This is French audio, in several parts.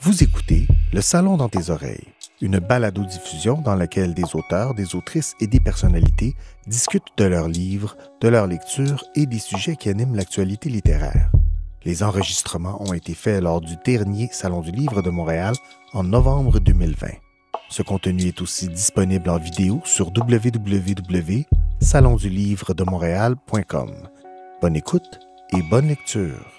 Vous écoutez Le Salon dans tes oreilles, une balado-diffusion dans laquelle des auteurs, des autrices et des personnalités discutent de leurs livres, de leur lecture et des sujets qui animent l'actualité littéraire. Les enregistrements ont été faits lors du dernier Salon du Livre de Montréal en novembre 2020. Ce contenu est aussi disponible en vidéo sur www.salondulivredemontréal.com. Bonne écoute et bonne lecture.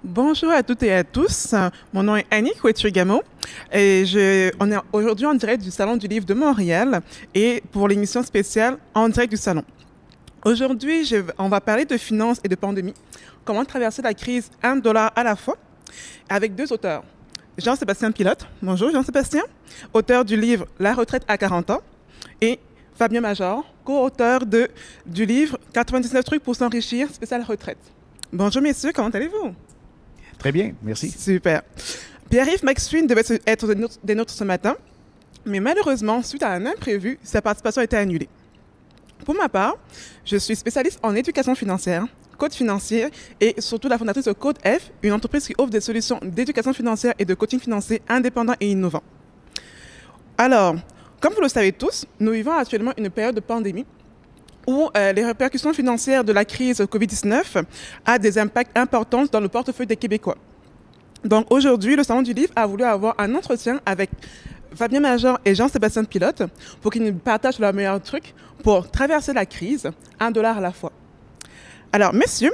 Bonjour à toutes et à tous. Mon nom est Annie Couetue-Gamo et on est aujourd'hui en direct du Salon du Livre de Montréal et pour l'émission spéciale en direct du Salon. Aujourd'hui, on va parler de finances et de pandémie, comment traverser la crise $1 à la fois, avec deux auteurs. Jean-Sébastien Pilote, bonjour Jean-Sébastien, auteur du livre La retraite à 40 ans, et Fabien Major, co-auteur du livre 99 trucs pour s'enrichir, spécial retraite. Bonjour messieurs, comment allez-vous? Très bien, merci. Super. Pierre-Yves McSween devait être des nôtres ce matin, mais malheureusement, suite à un imprévu, sa participation a été annulée. Pour ma part, je suis spécialiste en éducation financière, coach financier et surtout la fondatrice de Code F, une entreprise qui offre des solutions d'éducation financière et de coaching financier indépendants et innovants. Alors, comme vous le savez tous, nous vivons actuellement une période de pandémie où les répercussions financières de la crise COVID-19 ont des impacts importants dans le portefeuille des Québécois. Donc aujourd'hui, le Salon du Livre a voulu avoir un entretien avec Fabien Major et Jean-Sébastien Pilote pour qu'ils nous partagent leurs meilleurs trucs pour traverser la crise, $1 à la fois. Alors, messieurs,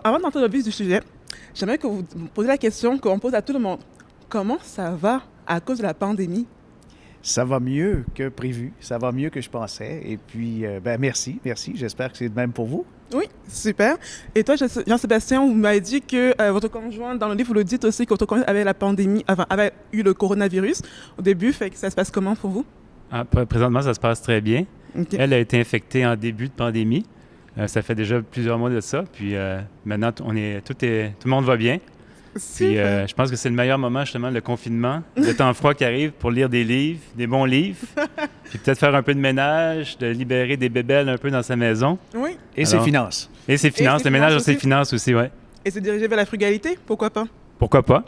avant d'entrer dans le vif du sujet, j'aimerais que vous posiez la question qu'on pose à tout le monde. Comment ça va à cause de la pandémie? Ça va mieux que prévu, ça va mieux que je pensais. Et puis, merci. J'espère que c'est de même pour vous. Oui, super. Et toi, Jean-Sébastien, vous m'avez dit que votre conjoint, dans le livre, vous le dites aussi que votre conjoint avait la pandémie, avait eu le coronavirus au début. Fait que ça se passe comment pour vous? Présentement, ça se passe très bien. Okay. Elle a été infectée en début de pandémie. Ça fait déjà plusieurs mois de ça. Puis maintenant, tout le monde va bien. Puis je pense que c'est le meilleur moment, justement, le confinement, le temps froid qui arrive pour lire des livres, des bons livres, puis peut-être faire un peu de ménage, de libérer des bébelles un peu dans sa maison. Oui. Et ses finances. Et ses finances, le ménage de ses finances aussi, oui. Et se diriger vers la frugalité, pourquoi pas? Pourquoi pas?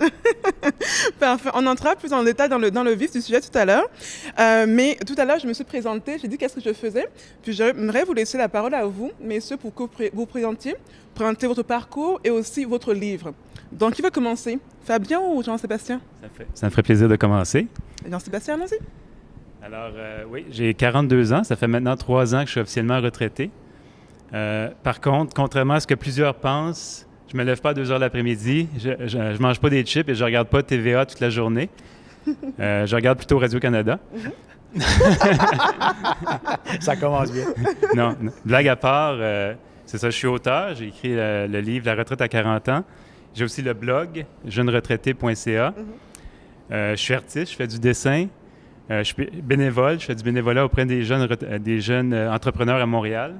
Parfait. On entrera plus en détail dans le vif du sujet tout à l'heure. Mais tout à l'heure, je me suis présentée, j'ai dit qu'est-ce que je faisais. Puis j'aimerais vous laisser la parole à vous, messieurs, pour que vous présenter votre parcours et aussi votre livre. Donc, qui va commencer? Fabien ou Jean-Sébastien? Ça me ferait plaisir de commencer. Jean-Sébastien, allons-y. Alors, oui, j'ai 42 ans. Ça fait maintenant 3 ans que je suis officiellement retraité. Par contre, contrairement à ce que plusieurs pensent, je me lève pas à 2 heures l'après-midi, je mange pas des chips et je regarde pas TVA toute la journée. Je regarde plutôt Radio-Canada. Ça commence bien. Non, blague à part, c'est ça, je suis auteur. J'ai écrit le livre La retraite à 40 ans. J'ai aussi le blog jeuneretraité.ca. Je suis artiste, je fais du dessin. Je suis bénévole, je fais du bénévolat auprès des jeunes entrepreneurs à Montréal.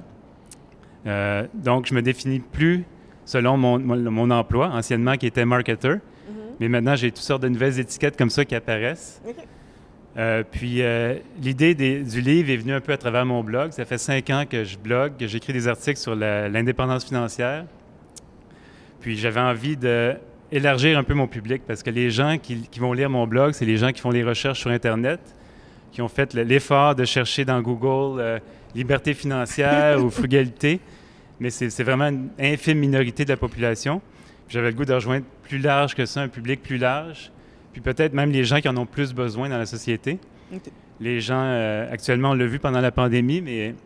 Donc, je me définis plus selon mon emploi, anciennement qui était marketeur. Mais maintenant, j'ai toutes sortes de nouvelles étiquettes comme ça qui apparaissent. Okay. Puis, l'idée du livre est venue un peu à travers mon blog. Ça fait 5 ans que je blogue, que j'écris des articles sur l'indépendance financière. Puis, j'avais envie d'élargir un peu mon public parce que les gens qui vont lire mon blog, c'est les gens qui font les recherches sur Internet, qui ont fait l'effort de chercher dans Google liberté financière ou frugalité. Mais c'est vraiment une infime minorité de la population. J'avais le goût de rejoindre plus large que ça, un public plus large, puis peut-être même les gens qui en ont plus besoin dans la société. Okay. Les gens, actuellement, on l'a vu pendant la pandémie, mais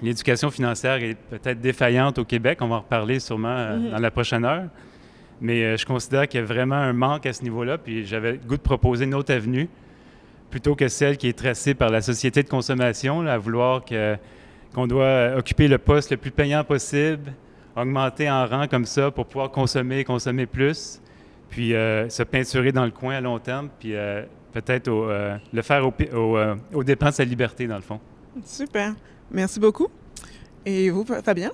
l'éducation financière est peut-être défaillante au Québec. On va en reparler sûrement dans la prochaine heure. Mais je considère qu'il y a vraiment un manque à ce niveau-là, puis j'avais le goût de proposer une autre avenue, plutôt que celle qui est tracée par la société de consommation, là, à vouloir qu'on doit occuper le poste le plus payant possible, augmenter en rang comme ça pour pouvoir consommer plus, puis se peinturer dans le coin à long terme, puis peut-être le faire aux dépens de sa liberté, dans le fond. Super. Merci beaucoup. Et vous, Fabien?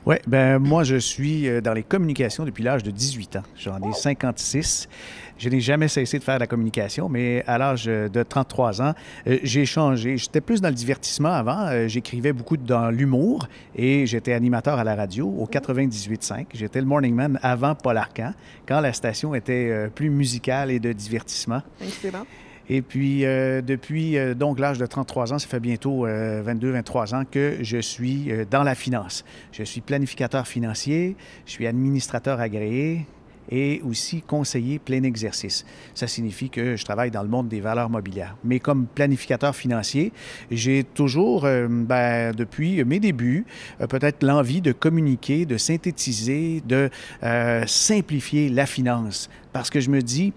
Oui, ben moi, je suis dans les communications depuis l'âge de 18 ans. J'en ai 56. Je n'ai jamais cessé de faire de la communication, mais à l'âge de 33 ans, j'ai changé. J'étais plus dans le divertissement avant. J'écrivais beaucoup dans l'humour et j'étais animateur à la radio au 98.5. J'étais le morning man avant Paul Arcand, quand la station était plus musicale et de divertissement. Excellent. Et puis, depuis donc l'âge de 33 ans, ça fait bientôt 22-23 ans que je suis dans la finance. Je suis planificateur financier, je suis administrateur agréé et aussi conseiller plein exercice. Ça signifie que je travaille dans le monde des valeurs mobilières. Mais comme planificateur financier, j'ai toujours, depuis mes débuts, peut-être l'envie de communiquer, de synthétiser, de simplifier la finance. Parce que je me dis,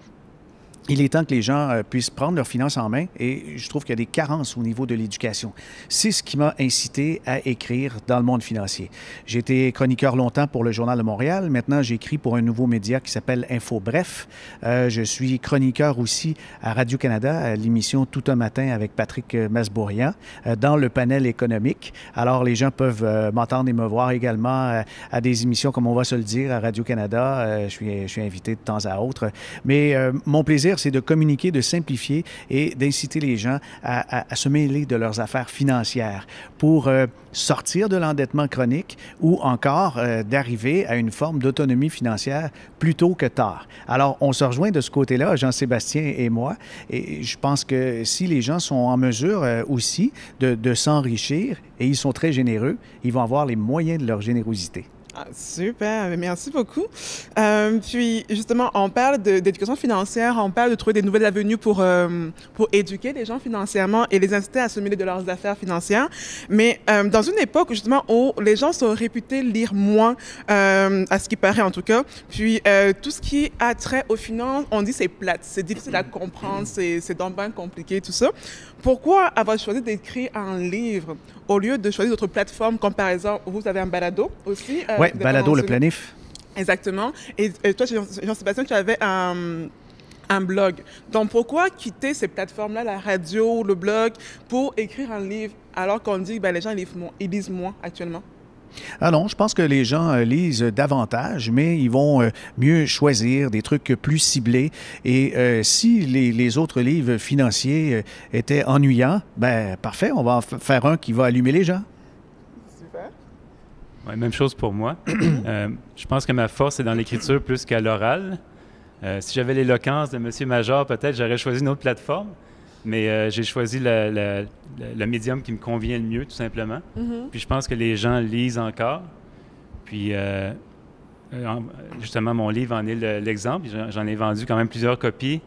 il est temps que les gens puissent prendre leurs finances en main et je trouve qu'il y a des carences au niveau de l'éducation. C'est ce qui m'a incité à écrire dans le monde financier. J'ai été chroniqueur longtemps pour le Journal de Montréal. Maintenant, j'écris pour un nouveau média qui s'appelle Info Bref. Je suis chroniqueur aussi à Radio-Canada, à l'émission Tout un matin avec Patrick Masbourian, dans le panel économique. Alors, les gens peuvent m'entendre et me voir également à des émissions, comme on va se le dire, à Radio-Canada. Je suis invité de temps à autre. Mais mon plaisir, c'est de communiquer, de simplifier et d'inciter les gens à se mêler de leurs affaires financières pour sortir de l'endettement chronique ou encore d'arriver à une forme d'autonomie financière plus tôt que tard. Alors, on se rejoint de ce côté-là, Jean-Sébastien et moi, et je pense que si les gens sont en mesure aussi de s'enrichir, et ils sont très généreux, ils vont avoir les moyens de leur générosité. Ah, super, merci beaucoup. Puis justement, on parle d'éducation financière, on parle de trouver des nouvelles avenues pour éduquer les gens financièrement et les inciter à se mêler de leurs affaires financières. Mais dans une époque justement où les gens sont réputés lire moins, à ce qui paraît en tout cas, puis tout ce qui a trait aux finances, on dit c'est plate, c'est difficile à comprendre, c'est donc bien compliqué, tout ça. Pourquoi avoir choisi d'écrire un livre au lieu de choisir d'autres plateformes comme par exemple, vous avez un balado aussi? Oui, balado le planif. Exactement. Et toi, Jean-Sébastien, tu avais un blog. Donc, pourquoi quitter ces plateformes-là, la radio, le blog, pour écrire un livre alors qu'on dit que les gens ils lisent moins actuellement? Ah non, je pense que les gens lisent davantage, mais ils vont mieux choisir des trucs plus ciblés. Et si les autres livres financiers étaient ennuyants, ben parfait, on va en faire un qui va allumer les gens. Super. Ouais, même chose pour moi. Je pense que ma force est dans l'écriture plus qu'à l'oral. Si j'avais l'éloquence de M. Major, peut-être j'aurais choisi une autre plateforme. Mais j'ai choisi le médium qui me convient le mieux, tout simplement. Mm-hmm. Puis je pense que les gens lisent encore. Puis justement, mon livre en est l'exemple. J'en ai vendu quand même plusieurs copies.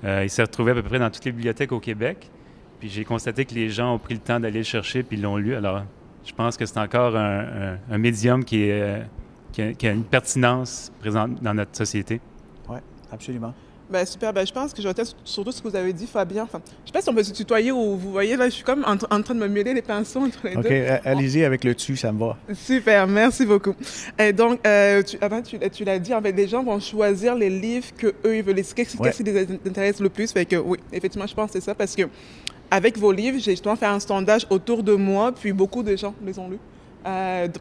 Il s'est retrouvé à peu près dans toutes les bibliothèques au Québec. Puis j'ai constaté que les gens ont pris le temps d'aller le chercher puis l'ont lu. Alors, je pense que c'est encore un médium qui a une pertinence présente dans notre société. Oui, absolument. Ben, super. Ben, je pense que je retiens surtout ce que vous avez dit, Fabien. Enfin, je ne sais pas si on peut se tutoyer ou vous voyez, là, je suis comme en train de me mêler les pinceaux entre les deux. OK, allez-y avec le dessus, ça me va. Super, merci beaucoup. Et donc, tu l'as dit, en fait, les gens vont choisir les livres qu'eux, ils veulent. Qu'est-ce qui les intéresse le plus? Fait que, oui, effectivement, je pense que c'est ça, parce que avec vos livres, j'ai justement fait un sondage autour de moi, puis beaucoup de gens les ont lus.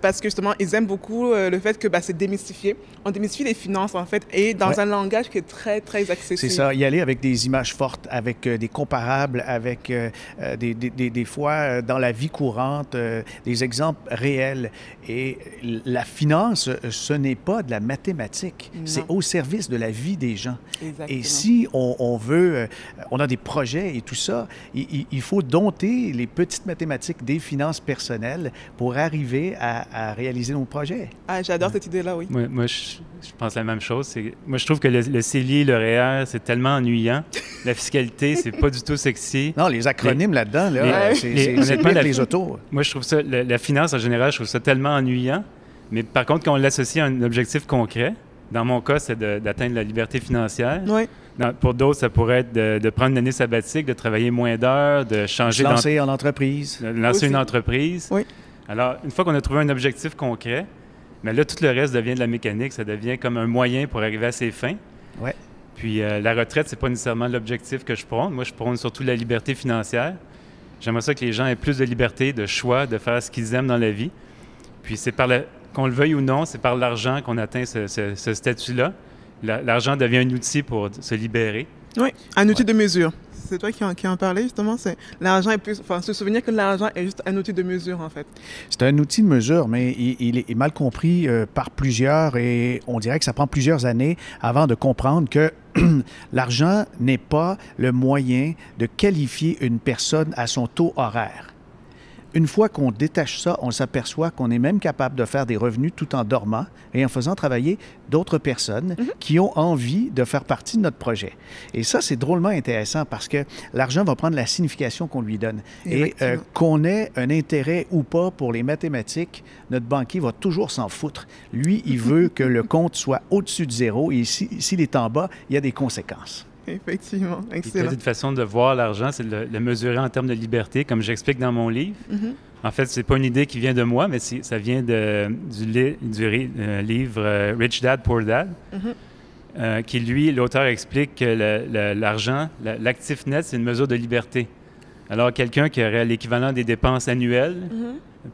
Parce que justement, ils aiment beaucoup le fait que c'est démystifié. On démystifie les finances, en fait, et dans un langage qui est très, très accessible. C'est ça, y aller avec des images fortes, avec des comparables, avec des fois, dans la vie courante, des exemples réels. Et la finance, ce n'est pas de la mathématique. Non. C'est au service de la vie des gens. Exactement. Et si on veut, on a des projets et tout ça, il faut dompter les petites mathématiques des finances personnelles pour arriver à réaliser nos projets. Ah, j'adore cette idée-là, oui. Moi je pense la même chose. Moi, je trouve que le CELI, le REER, c'est tellement ennuyant. La fiscalité, c'est pas du tout sexy. Non, les acronymes là-dedans, c'est pire que les autos. Moi, je trouve ça, la finance en général, je trouve ça tellement ennuyant. Mais par contre, quand on l'associe à un objectif concret, dans mon cas, c'est d'atteindre la liberté financière. Oui. Pour d'autres, ça pourrait être de prendre une année sabbatique, de travailler moins d'heures, de changer... De lancer en entreprise. De lancer une entreprise. Oui. Alors, une fois qu'on a trouvé un objectif concret, mais là, tout le reste devient de la mécanique. Ça devient comme un moyen pour arriver à ses fins. Ouais. Puis la retraite, c'est pas nécessairement l'objectif que je prône. Moi, je prône surtout la liberté financière. J'aimerais ça que les gens aient plus de liberté, de choix, de faire ce qu'ils aiment dans la vie. Puis c'est par qu'on le veuille ou non, c'est par l'argent qu'on atteint ce statut-là. L'argent devient un outil pour se libérer. Oui, un outil de mesure. C'est toi qui en parlais, justement. L'argent est plus... Enfin, se souvenir que l'argent est juste un outil de mesure, en fait. C'est un outil de mesure, mais il est mal compris par plusieurs et on dirait que ça prend plusieurs années avant de comprendre que l'argent n'est pas le moyen de qualifier une personne à son taux horaire. Une fois qu'on détache ça, on s'aperçoit qu'on est même capable de faire des revenus tout en dormant et en faisant travailler d'autres personnes qui ont envie de faire partie de notre projet. Et ça, c'est drôlement intéressant parce que l'argent va prendre la signification qu'on lui donne. Et qu'on ait un intérêt ou pas pour les mathématiques, notre banquier va toujours s'en foutre. Lui, il veut que le compte soit au-dessus de zéro et s'il est en bas, il y a des conséquences. Effectivement, excellent. Une façon de voir l'argent, c'est de le mesurer en termes de liberté, comme j'explique dans mon livre. En fait, c'est pas une idée qui vient de moi, mais ça vient du livre Rich Dad, Poor Dad, qui, lui, l'auteur explique que l'argent, l'actif net, c'est une mesure de liberté. Alors, quelqu'un qui aurait l'équivalent des dépenses annuelles,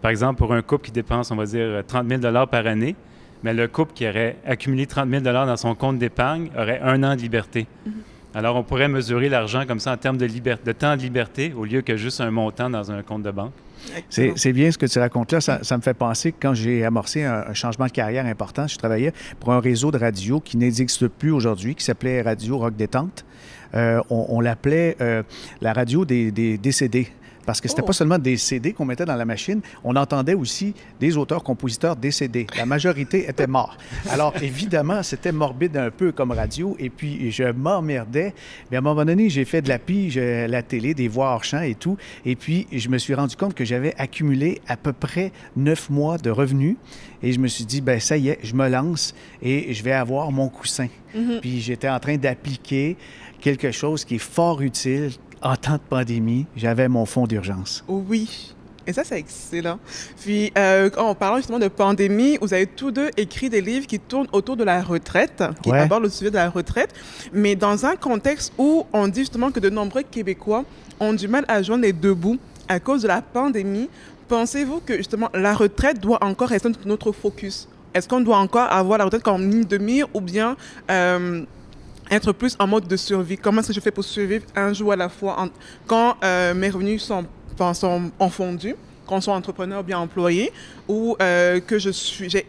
par exemple, pour un couple qui dépense, on va dire, 30 000 par année, mais le couple qui aurait accumulé 30 000 dans son compte d'épargne aurait 1 an de liberté. Alors, on pourrait mesurer l'argent comme ça en termes de temps de liberté au lieu que juste un montant dans un compte de banque. C'est bien ce que tu racontes là. Ça me fait penser que quand j'ai amorcé un changement de carrière important, je travaillais pour un réseau de radio qui n'existe plus aujourd'hui, qui s'appelait Radio Rock Détente. On l'appelait la radio des décédés. Parce que c'était pas seulement des CD qu'on mettait dans la machine, on entendait aussi des auteurs-compositeurs décédés. La majorité était morts. Alors, évidemment, c'était morbide un peu comme radio, et puis je m'emmerdais. Mais à un moment donné, j'ai fait de la pige à la télé, des voix hors champ et tout, et puis je me suis rendu compte que j'avais accumulé à peu près 9 mois de revenus, et je me suis dit, ben ça y est, je me lance et je vais avoir mon coussin. Puis j'étais en train d'appliquer quelque chose qui est fort utile. En temps de pandémie, j'avais mon fonds d'urgence. Oui. Et ça, c'est excellent. Puis, en parlant justement de pandémie, vous avez tous deux écrit des livres qui tournent autour de la retraite, qui abordent le sujet de la retraite, mais dans un contexte où on dit justement que de nombreux Québécois ont du mal à joindre les deux bouts à cause de la pandémie. Pensez-vous que justement la retraite doit encore rester notre focus? Est-ce qu'on doit encore avoir la retraite comme ligne de mire ou bien... être plus en mode de survie? Comment est-ce que je fais pour survivre un jour à la fois quand mes revenus sont en fondu, qu'on soit entrepreneur ou bien employé, ou que j'ai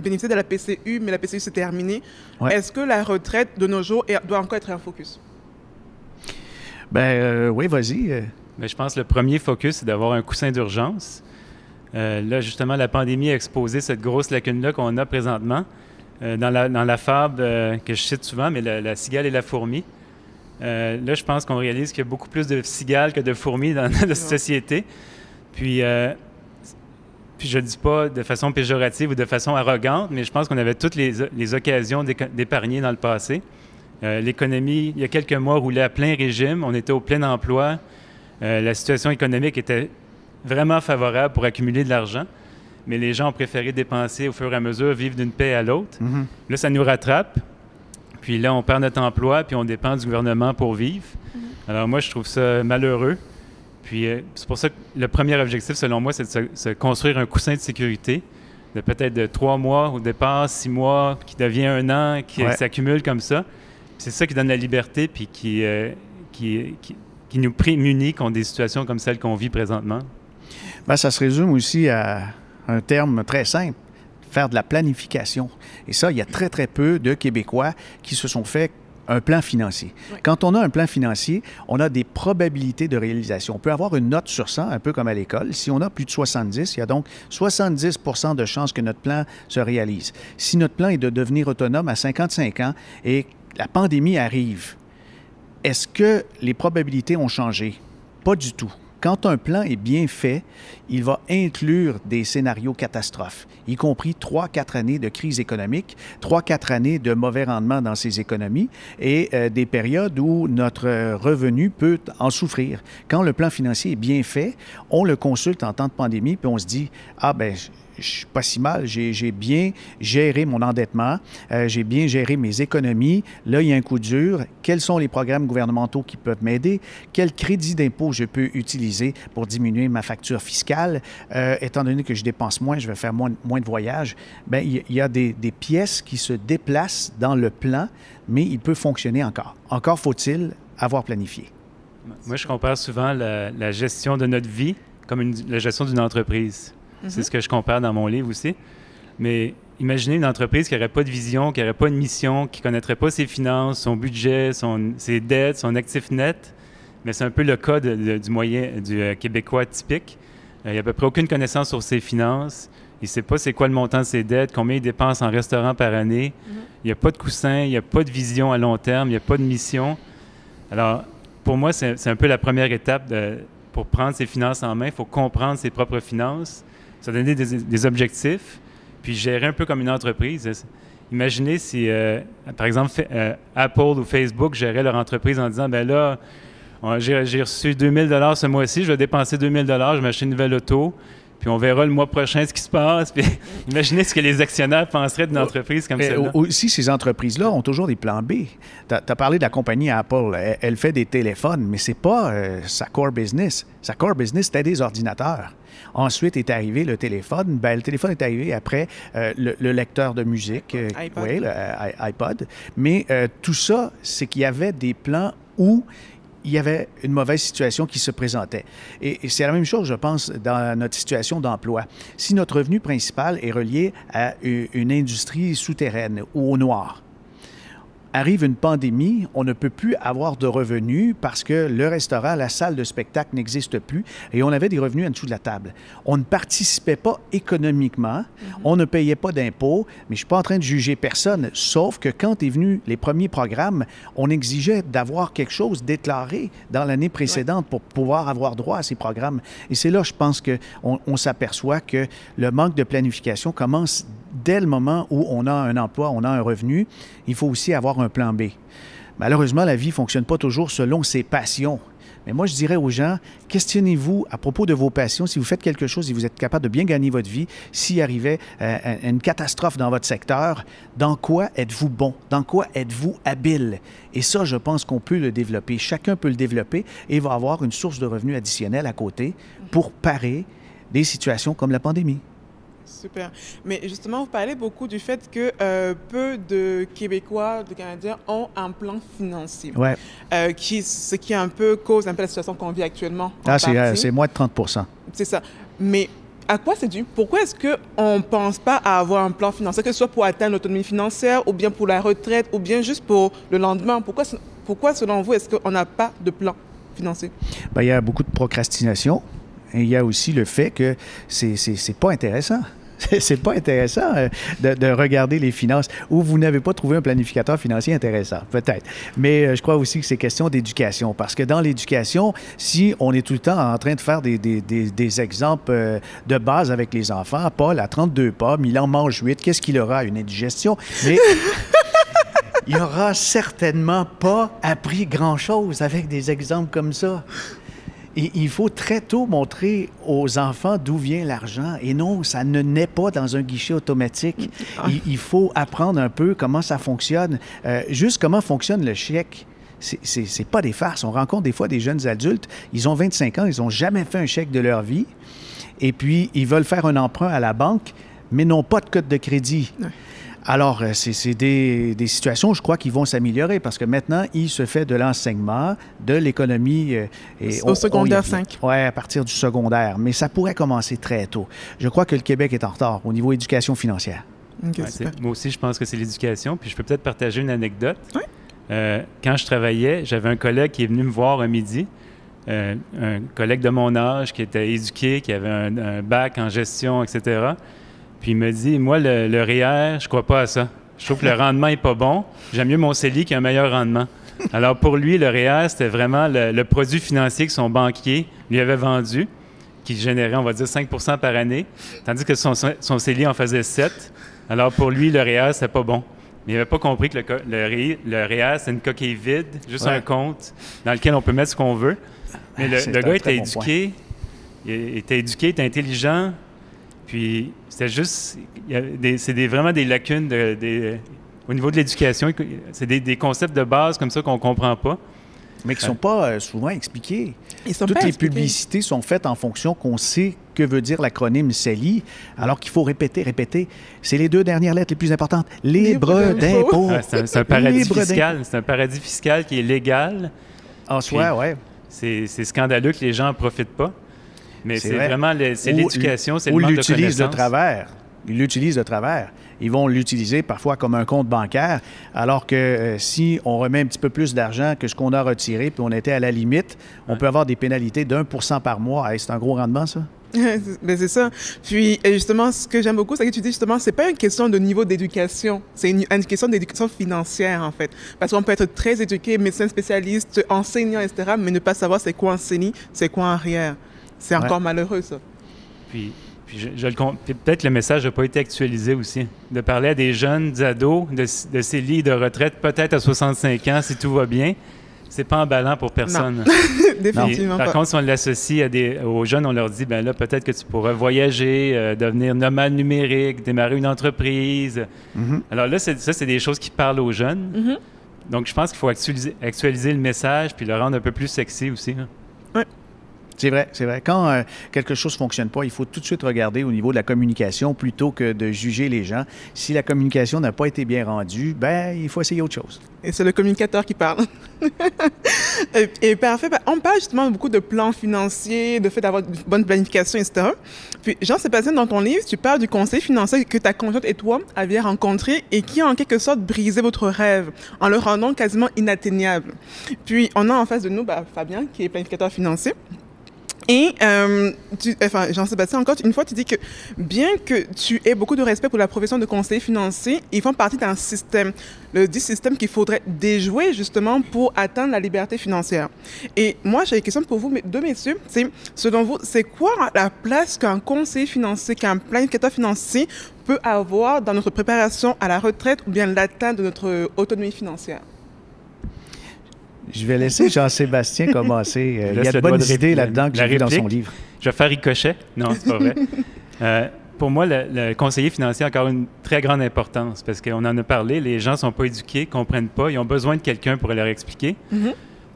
bénéficié de la PCU, mais la PCU s'est terminée. Est-ce que la retraite de nos jours doit encore être un focus? Oui, vas-y. Mais je pense que le premier focus, c'est d'avoir un coussin d'urgence. Là, justement, la pandémie a exposé cette grosse lacune-là qu'on a présentement. Dans la fable que je cite souvent, mais la cigale et la fourmi. Là, je pense qu'on réalise qu'il y a beaucoup plus de cigales que de fourmis dans notre société. Puis je ne dis pas de façon péjorative ou de façon arrogante, mais je pense qu'on avait toutes les occasions d'épargner dans le passé. L'économie, il y a quelques mois, roulait à plein régime. On était au plein emploi. La situation économique était vraiment favorable pour accumuler de l'argent. Mais les gens ont préféré dépenser au fur et à mesure, vivre d'une paie à l'autre. Là, ça nous rattrape. Puis là, on perd notre emploi, puis on dépend du gouvernement pour vivre. Alors moi, je trouve ça malheureux. Puis c'est pour ça que le premier objectif, selon moi, c'est de se construire un coussin de sécurité, de peut-être de 3 mois au départ, 6 mois, qui devient 1 an, qui s'accumule comme ça. C'est ça qui donne la liberté, puis qui nous prémunit contre des situations comme celles qu'on vit présentement. Bien, ça se résume aussi à un terme très simple, faire de la planification. Et ça, il y a très, très peu de Québécois qui se sont fait un plan financier. Quand on a un plan financier, on a des probabilités de réalisation. On peut avoir une note sur 100, un peu comme à l'école. Si on a plus de 70, il y a donc 70 % de chances que notre plan se réalise. Si notre plan est de devenir autonome à 55 ans et la pandémie arrive, est-ce que les probabilités ont changé? Pas du tout. Quand un plan est bien fait, il va inclure des scénarios catastrophes, y compris 3-4 années de crise économique, 3-4 années de mauvais rendement dans ces économies et des périodes où notre revenu peut en souffrir. Quand le plan financier est bien fait, on le consulte en temps de pandémie puis on se dit « Ah ben je suis pas si mal. J'ai bien géré mon endettement, j'ai bien géré mes économies. Là, il y a un coup dur. Quels sont les programmes gouvernementaux qui peuvent m'aider? Quel crédit d'impôt je peux utiliser pour diminuer ma facture fiscale? Étant donné que je dépense moins, je vais faire moins de voyages. Bien, il y a des pièces qui se déplacent dans le plan, mais il peut fonctionner encore. Encore faut-il avoir planifié. Moi, je compare souvent la gestion de notre vie comme la gestion d'une entreprise. C'est ce que je compare dans mon livre aussi. Mais imaginez une entreprise qui n'aurait pas de vision, qui n'aurait pas de mission, qui ne connaîtrait pas ses finances, son budget, ses dettes, son actif net. Mais c'est un peu le cas du Québécois typique. Il n'y a à peu près aucune connaissance sur ses finances. Il ne sait pas c'est quoi le montant de ses dettes, combien il dépense en restaurant par année. Il n'y a pas de coussin, il n'y a pas de vision à long terme, il n'y a pas de mission. Alors, pour moi, c'est un peu la première étape pour prendre ses finances en main. Il faut comprendre ses propres finances, se donner des objectifs, puis gérer un peu comme une entreprise. Imaginez si, par exemple, Apple ou Facebook géraient leur entreprise en disant, ben là, j'ai reçu 2000 $ ce mois-ci, je vais dépenser 2000 $, je vais m'acheter une nouvelle auto, puis on verra le mois prochain ce qui se passe. Puis imaginez ce que les actionnaires penseraient d'une entreprise comme celle-là. Aussi, ces entreprises-là ont toujours des plans B. Tu as parlé de la compagnie Apple. Elle fait des téléphones, mais ce n'est pas sa core business. Sa core business, c'était des ordinateurs. Ensuite est arrivé le téléphone. Bien, le téléphone est arrivé après le lecteur de musique, iPod. Oui, iPod. Mais tout ça, c'est qu'il y avait des plans où il y avait une mauvaise situation qui se présentait. Et c'est la même chose, je pense, dans notre situation d'emploi. Si notre revenu principal est relié à une industrie souterraine ou au noir, arrive une pandémie, on ne peut plus avoir de revenus parce que le restaurant, la salle de spectacle n'existe plus et on avait des revenus en dessous de la table. On ne participait pas économiquement, on ne payait pas d'impôts, mais je ne suis pas en train de juger personne, sauf que quand est venu les premiers programmes, on exigeait d'avoir quelque chose déclaré dans l'année précédente pour pouvoir avoir droit à ces programmes. Et c'est là, je pense qu'on s'aperçoit que le manque de planification commence dès le moment où on a un emploi, on a un revenu. Il faut aussi avoir un plan B. Malheureusement, la vie ne fonctionne pas toujours selon ses passions. Mais moi, je dirais aux gens, questionnez-vous à propos de vos passions. Si vous faites quelque chose et vous êtes capable de bien gagner votre vie, s'il arrivait une catastrophe dans votre secteur, dans quoi êtes-vous bon? Dans quoi êtes-vous habile? Et ça, je pense qu'on peut le développer. Chacun peut le développer et va avoir une source de revenus additionnelle à côté pour parer des situations comme la pandémie. Super. Mais justement, vous parlez beaucoup du fait que peu de Québécois, de Canadiens ont un plan financier. Ouais. Ce qui cause un peu la situation qu'on vit actuellement. C'est moins de 30 %. C'est ça. Mais à quoi c'est dû? Pourquoi est-ce qu'on ne pense pas à avoir un plan financier, que ce soit pour atteindre l'autonomie financière, ou bien pour la retraite, ou bien juste pour le lendemain? Pourquoi selon vous, est-ce qu'on n'a pas de plan financier? Bien, il y a beaucoup de procrastination. Et il y a aussi le fait que c'est pas intéressant. C'est pas intéressant de regarder les finances ou vous n'avez pas trouvé un planificateur financier intéressant, peut-être. Mais je crois aussi que c'est question d'éducation parce que dans l'éducation, si on est tout le temps en train de faire des exemples de base avec les enfants, Paul a 32 pommes, il en mange 8, qu'est-ce qu'il aura? Une indigestion? Mais il n'aura certainement pas appris grand-chose avec des exemples comme ça. Et il faut très tôt montrer aux enfants d'où vient l'argent. Et non, ça ne naît pas dans un guichet automatique. Il faut apprendre un peu comment ça fonctionne, juste comment fonctionne le chèque. C'est pas des farces. On rencontre des fois des jeunes adultes, ils ont 25 ans, ils n'ont jamais fait un chèque de leur vie. Et puis, ils veulent faire un emprunt à la banque, mais n'ont pas de code de crédit. Ouais. Alors, c'est des situations, je crois, qui vont s'améliorer parce que maintenant, il se fait de l'enseignement, de l'économie. Au secondaire 5. Oui, à partir du secondaire. Mais ça pourrait commencer très tôt. Je crois que le Québec est en retard au niveau éducation financière. Okay, moi aussi, je pense que c'est l'éducation. Puis je peux peut-être partager une anecdote. Oui. Quand je travaillais, j'avais un collègue qui est venu me voir un midi. Un collègue de mon âge qui était éduqué, qui avait un bac en gestion, etc., Puis il me dit, moi, le REER, je crois pas à ça. Je trouve que le rendement est pas bon. J'aime mieux mon CELI qui a un meilleur rendement. Alors pour lui, le REER, c'était vraiment le produit financier que son banquier lui avait vendu, qui générait, on va dire, 5 % par année, tandis que son CELI en faisait 7. Alors pour lui, le REER, c'était pas bon. Mais il n'avait pas compris que le REER, c'est une coquille vide, juste un compte dans lequel on peut mettre ce qu'on veut. Mais le gars était éduqué, il était intelligent. Puis, c'était juste... vraiment des lacunes au niveau de l'éducation. C'est des concepts de base comme ça qu'on ne comprend pas. Mais qui ne sont pas souvent expliqués. Toutes les publicités sont faites en fonction qu'on sait que veut dire l'acronyme CELI, alors qu'il faut répéter. C'est les 2 dernières lettres les plus importantes. Libre d'impôt. C'est un paradis fiscal. C'est un paradis fiscal qui est légal. En soi, oui. C'est scandaleux que les gens n'en profitent pas. Mais c'est vraiment l'éducation, c'est le manque de connaissances. Ou l'utilisent de travers. Ils l'utilisent de travers. Ils vont l'utiliser parfois comme un compte bancaire, alors que si on remet un petit peu plus d'argent que ce qu'on a retiré, puis on était à la limite, on peut avoir des pénalités d'1% par mois. Hey, c'est un gros rendement, ça? Ben c'est ça. Puis, justement, ce que j'aime beaucoup, c'est que tu dis justement, c'est pas une question de niveau d'éducation, c'est une question d'éducation financière, en fait. Parce qu'on peut être très éduqué, médecin spécialiste, enseignant, etc., mais ne pas savoir c'est quoi un CELI, c'est quoi un REER. C'est encore malheureux, ça. Puis peut-être le message n'a pas été actualisé aussi. De parler à des jeunes, des ados, de CELI, de retraite, peut-être à 65 ans, si tout va bien, c'est pas emballant pour personne. Non. Définitivement pas. Par contre, si on l'associe aux jeunes, on leur dit, ben là, peut-être que tu pourrais voyager, devenir nomade numérique, démarrer une entreprise. Alors là, c'est des choses qui parlent aux jeunes. Donc, je pense qu'il faut actualiser le message puis le rendre un peu plus sexy aussi. Oui. C'est vrai. Quand quelque chose ne fonctionne pas, il faut tout de suite regarder au niveau de la communication plutôt que de juger les gens. Si la communication n'a pas été bien rendue, ben il faut essayer autre chose. Et c'est le communicateur qui parle. et parfait. On parle justement beaucoup de plans financiers, de fait d'avoir une bonne planification, etc. Puis, Jean-Sébastien, dans ton livre, tu parles du conseil financier que ta conjointe et toi aviez rencontré et qui a en quelque sorte brisé votre rêve en le rendant quasiment inatteignable. Puis, on a en face de nous Fabien, qui est planificateur financier. Et Jean-Sébastien, encore une fois, tu dis que bien que tu aies beaucoup de respect pour la profession de conseiller financier, ils font partie d'un système, le dit système qu'il faudrait déjouer justement pour atteindre la liberté financière. Et moi, j'ai une question pour vous, deux messieurs. C'est, selon vous, c'est quoi la place qu'un conseiller financier, qu'un planificateur financier peut avoir dans notre préparation à la retraite ou bien l'atteinte de notre autonomie financière? Je vais laisser Jean-Sébastien commencer. Il y a de bonnes idées là-dedans que j'ai vues dans son livre. Je vais faire ricochet. Non, c'est pas vrai. Pour moi, le conseiller financier a encore une très grande importance parce qu'on en a parlé, les gens ne sont pas éduqués, ne comprennent pas, ils ont besoin de quelqu'un pour leur expliquer.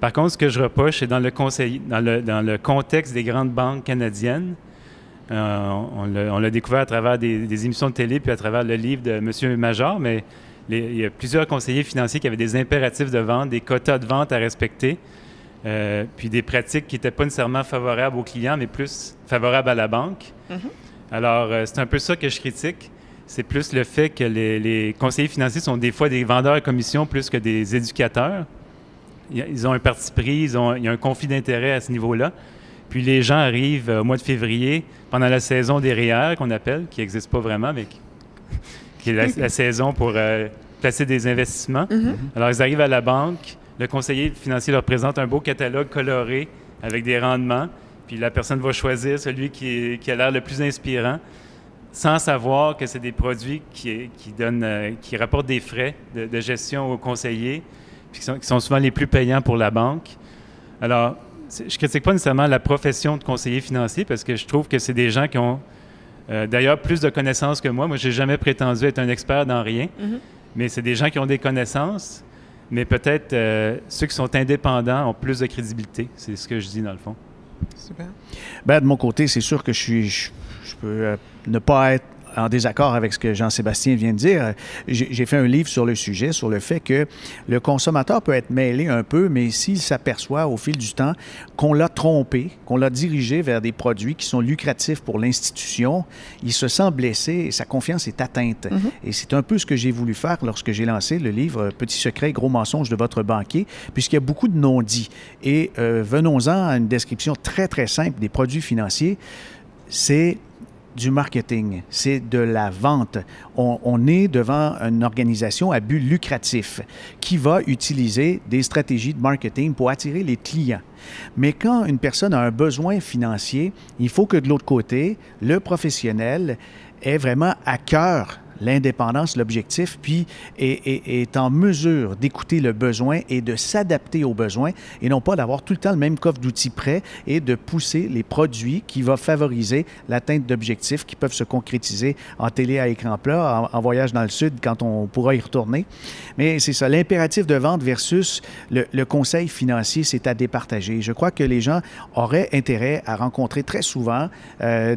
Par contre, ce que je reproche, c'est dans le contexte des grandes banques canadiennes. On l'a découvert à travers des émissions de télé puis à travers le livre de M. Major, mais il y a plusieurs conseillers financiers qui avaient des impératifs de vente, des quotas de vente à respecter, puis des pratiques qui n'étaient pas nécessairement favorables aux clients, mais plus favorables à la banque. Alors, c'est un peu ça que je critique. C'est plus le fait que les conseillers financiers sont des fois des vendeurs à commission plus que des éducateurs. Ils ont un parti pris, il y a un conflit d'intérêts à ce niveau-là. Puis les gens arrivent au mois de février, pendant la saison des REER, qu'on appelle, qui n'existe pas vraiment, mais qui est la saison pour placer des investissements. Alors, ils arrivent à la banque, le conseiller financier leur présente un beau catalogue coloré avec des rendements, puis la personne va choisir celui qui a l'air le plus inspirant, sans savoir que c'est des produits qui rapportent des frais de gestion aux conseillers, puis qui sont souvent les plus payants pour la banque. Alors, je ne critique pas nécessairement la profession de conseiller financier, parce que je trouve que c'est des gens qui ont d'ailleurs plus de connaissances que moi. Moi, je n'ai jamais prétendu être un expert dans rien, mais c'est des gens qui ont des connaissances, mais peut-être ceux qui sont indépendants ont plus de crédibilité. C'est ce que je dis dans le fond. Super. Ben, de mon côté, c'est sûr que je peux ne pas être en désaccord avec ce que Jean-Sébastien vient de dire. J'ai fait un livre sur le sujet, sur le fait que le consommateur peut être mêlé un peu, mais s'il s'aperçoit au fil du temps qu'on l'a trompé, qu'on l'a dirigé vers des produits qui sont lucratifs pour l'institution, il se sent blessé et sa confiance est atteinte. Et c'est un peu ce que j'ai voulu faire lorsque j'ai lancé le livre « Petit secret, gros mensonge de votre banquier », puisqu'il y a beaucoup de non-dits. Et venons-en à une description très, très simple des produits financiers. C'est du marketing, c'est de la vente. On est devant une organisation à but lucratif qui va utiliser des stratégies de marketing pour attirer les clients. Mais quand une personne a un besoin financier, il faut que de l'autre côté, le professionnel ait vraiment à cœur l'indépendance, l'objectif, puis est en mesure d'écouter le besoin et de s'adapter aux besoins et non pas d'avoir tout le temps le même coffre d'outils prêt et de pousser les produits qui vont favoriser l'atteinte d'objectifs qui peuvent se concrétiser en télé à écran plat, en voyage dans le sud quand on pourra y retourner. Mais c'est ça, l'impératif de vente versus le conseil financier, c'est à départager. Je crois que les gens auraient intérêt à rencontrer très souvent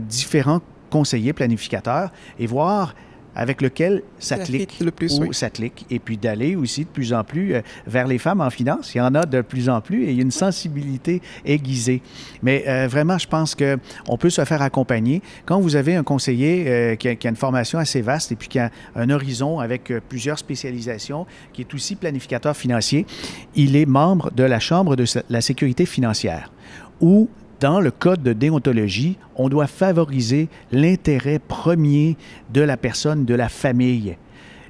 différents conseillers planificateurs et voir avec lequel ça clique le plus, ou oui. ça clique. Et puis d'aller aussi de plus en plus vers les femmes en finance. Il y en a de plus en plus et il y a une sensibilité aiguisée. Mais vraiment, je pense qu'on peut se faire accompagner. Quand vous avez un conseiller qui a une formation assez vaste et puis qui a un horizon avec plusieurs spécialisations, qui est aussi planificateur financier, il est membre de la Chambre de la sécurité financière où dans le code de déontologie, on doit favoriser l'intérêt premier de la personne, de la famille.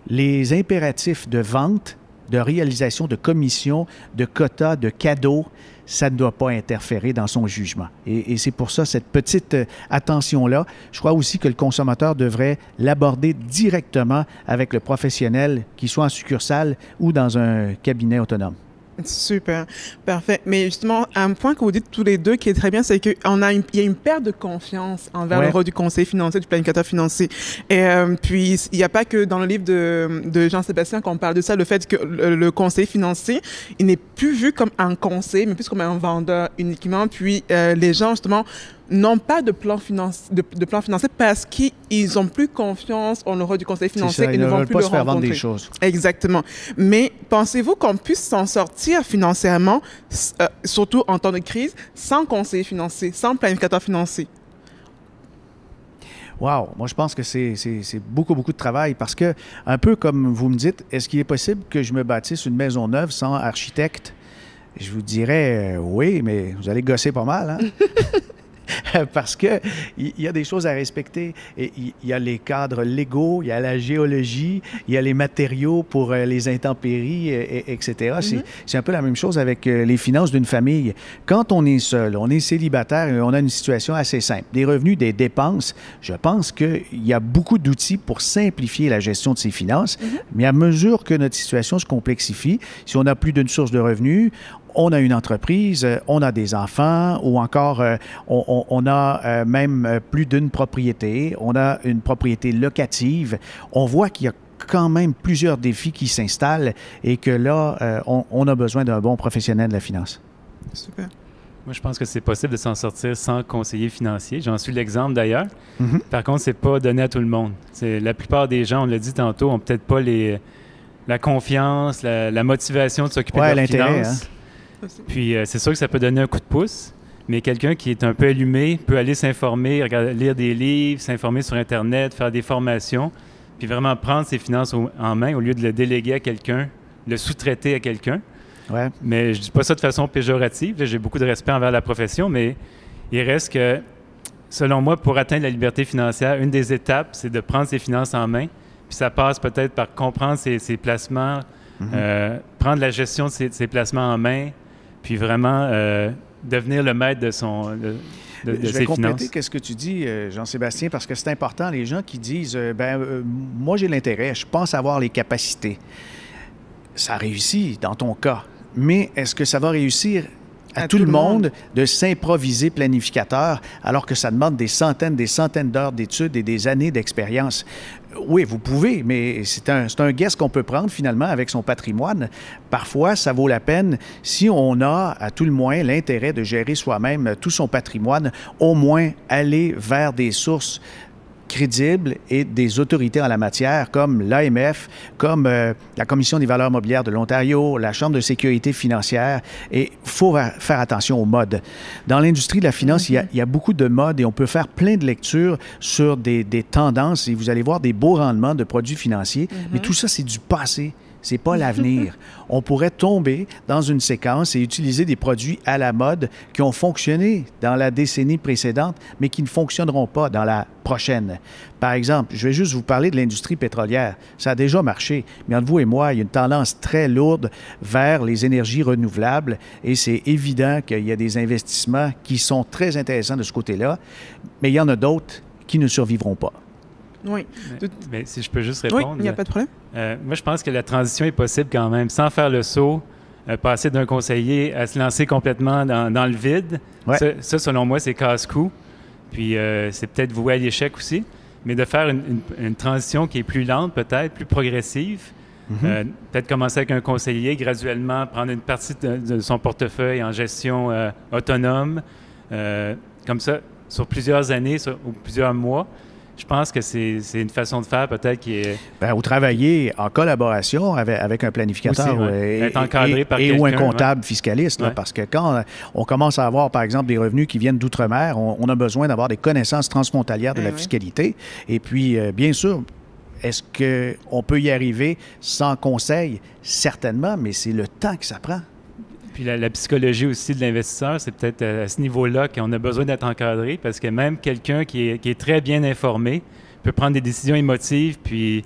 Les impératifs de vente, de réalisation de commissions, de quotas, de cadeaux, ça ne doit pas interférer dans son jugement. Et c'est pour ça, cette petite attention-là, je crois aussi que le consommateur devrait l'aborder directement avec le professionnel, qu'il soit en succursale ou dans un cabinet autonome. Super, parfait. Mais justement, un point que vous dites tous les deux qui est très bien, c'est qu'il y a une perte de confiance envers le rôle du conseiller financier, du planificateur financier. Et puis, il n'y a pas que dans le livre de Jean-Sébastien qu'on parle de ça, le fait que le conseiller financier, il n'est plus vu comme un conseiller, mais plus comme un vendeur uniquement. Puis, les gens, justement, n'ont pas de plan financier parce qu'ils n'ont plus confiance en le rôle du conseiller financier et ne vont plus le rencontrer. Ils ne veulent pas se faire vendre des choses. Exactement. Mais pensez-vous qu'on puisse s'en sortir financièrement, surtout en temps de crise, sans conseiller financier, sans planificateur financier? Wow! Moi, je pense que c'est beaucoup, beaucoup de travail parce que, un peu comme vous me dites, est-ce qu'il est possible que je me bâtisse une maison neuve sans architecte? Je vous dirais oui, mais vous allez gosser pas mal, hein? Parce qu'il y a des choses à respecter. Il y a les cadres légaux, il y a la géologie, il y a les matériaux pour les intempéries, etc. C'est un peu la même chose avec les finances d'une famille. Quand on est seul, on est célibataire et on a une situation assez simple, des revenus, des dépenses, je pense qu'il y a beaucoup d'outils pour simplifier la gestion de ses finances. Mais à mesure que notre situation se complexifie, si on n'a plus d'une source de revenus, on a une entreprise, on a des enfants ou encore on a même plus d'une propriété, on a une propriété locative. On voit qu'il y a quand même plusieurs défis qui s'installent et que là, on a besoin d'un bon professionnel de la finance. Super. Moi, je pense que c'est possible de s'en sortir sans conseiller financier. J'en suis l'exemple d'ailleurs. Par contre, c'est pas donné à tout le monde. La plupart des gens, on l'a dit tantôt, n'ont peut-être pas la confiance, la motivation de s'occuper de leurs finances. Puis, c'est sûr que ça peut donner un coup de pouce, mais quelqu'un qui est un peu allumé peut aller s'informer, lire des livres, s'informer sur Internet, faire des formations, puis vraiment prendre ses finances en main au lieu de le déléguer à quelqu'un, le sous-traiter à quelqu'un. Ouais. Mais je dis pas ça de façon péjorative. J'ai beaucoup de respect envers la profession, mais il reste que, selon moi, pour atteindre la liberté financière, une des étapes, c'est de prendre ses finances en main. Puis ça passe peut-être par comprendre ses placements, prendre la gestion de ses placements en main, puis vraiment devenir le maître de ses finances. Je vais compléter ce que tu dis, Jean-Sébastien, parce que c'est important. Les gens qui disent moi, j'ai l'intérêt, je pense avoir les capacités. Ça réussit dans ton cas, mais est-ce que ça va réussir à tout le monde de s'improviser planificateur alors que ça demande des centaines d'heures d'études et des années d'expérience? Oui, vous pouvez, mais c'est un guess qu'on peut prendre finalement avec son patrimoine. Parfois, ça vaut la peine, si on a à tout le moins l'intérêt de gérer soi-même tout son patrimoine, au moins aller vers des sources crédibles et des autorités en la matière comme l'AMF, comme la Commission des valeurs mobilières de l'Ontario, la Chambre de sécurité financière. Et il faut faire attention aux modes. Dans l'industrie de la finance, il y a beaucoup de modes et on peut faire plein de lectures sur des tendances et vous allez voir des beaux rendements de produits financiers. Mais tout ça, c'est du passé. C'est pas l'avenir. On pourrait tomber dans une séquence et utiliser des produits à la mode qui ont fonctionné dans la décennie précédente, mais qui ne fonctionneront pas dans la prochaine. Par exemple, je vais juste vous parler de l'industrie pétrolière. Ça a déjà marché, mais entre vous et moi, il y a une tendance très lourde vers les énergies renouvelables et c'est évident qu'il y a des investissements qui sont très intéressants de ce côté-là, mais il y en a d'autres qui ne survivront pas. Oui. Mais si je peux juste Oui, répondre. il n'y a pas de problème. Moi, je pense que la transition est possible quand même, sans faire le saut, passer d'un conseiller à se lancer complètement dans le vide. Ouais. Ça, selon moi, c'est casse-cou. Puis c'est peut-être voué à l'échec aussi. Mais de faire une transition qui est plus lente, peut-être, plus progressive. Peut-être commencer avec un conseiller, graduellement prendre une partie de son portefeuille en gestion autonome. Comme ça, sur plusieurs années ou plusieurs mois. Je pense que c'est une façon de faire peut-être qui est... Ou travailler en collaboration avec un planificateur aussi, être encadré par ou un quelqu'un, comptable fiscaliste. Là, parce que quand on commence à avoir, par exemple, des revenus qui viennent d'outre-mer, on a besoin d'avoir des connaissances transfrontalières de la fiscalité. Et puis, bien sûr, est-ce qu'on peut y arriver sans conseil? Certainement, mais c'est le temps que ça prend. Puis la psychologie aussi de l'investisseur, c'est peut-être à ce niveau-là qu'on a besoin d'être encadré parce que même quelqu'un qui est très bien informé peut prendre des décisions émotives puis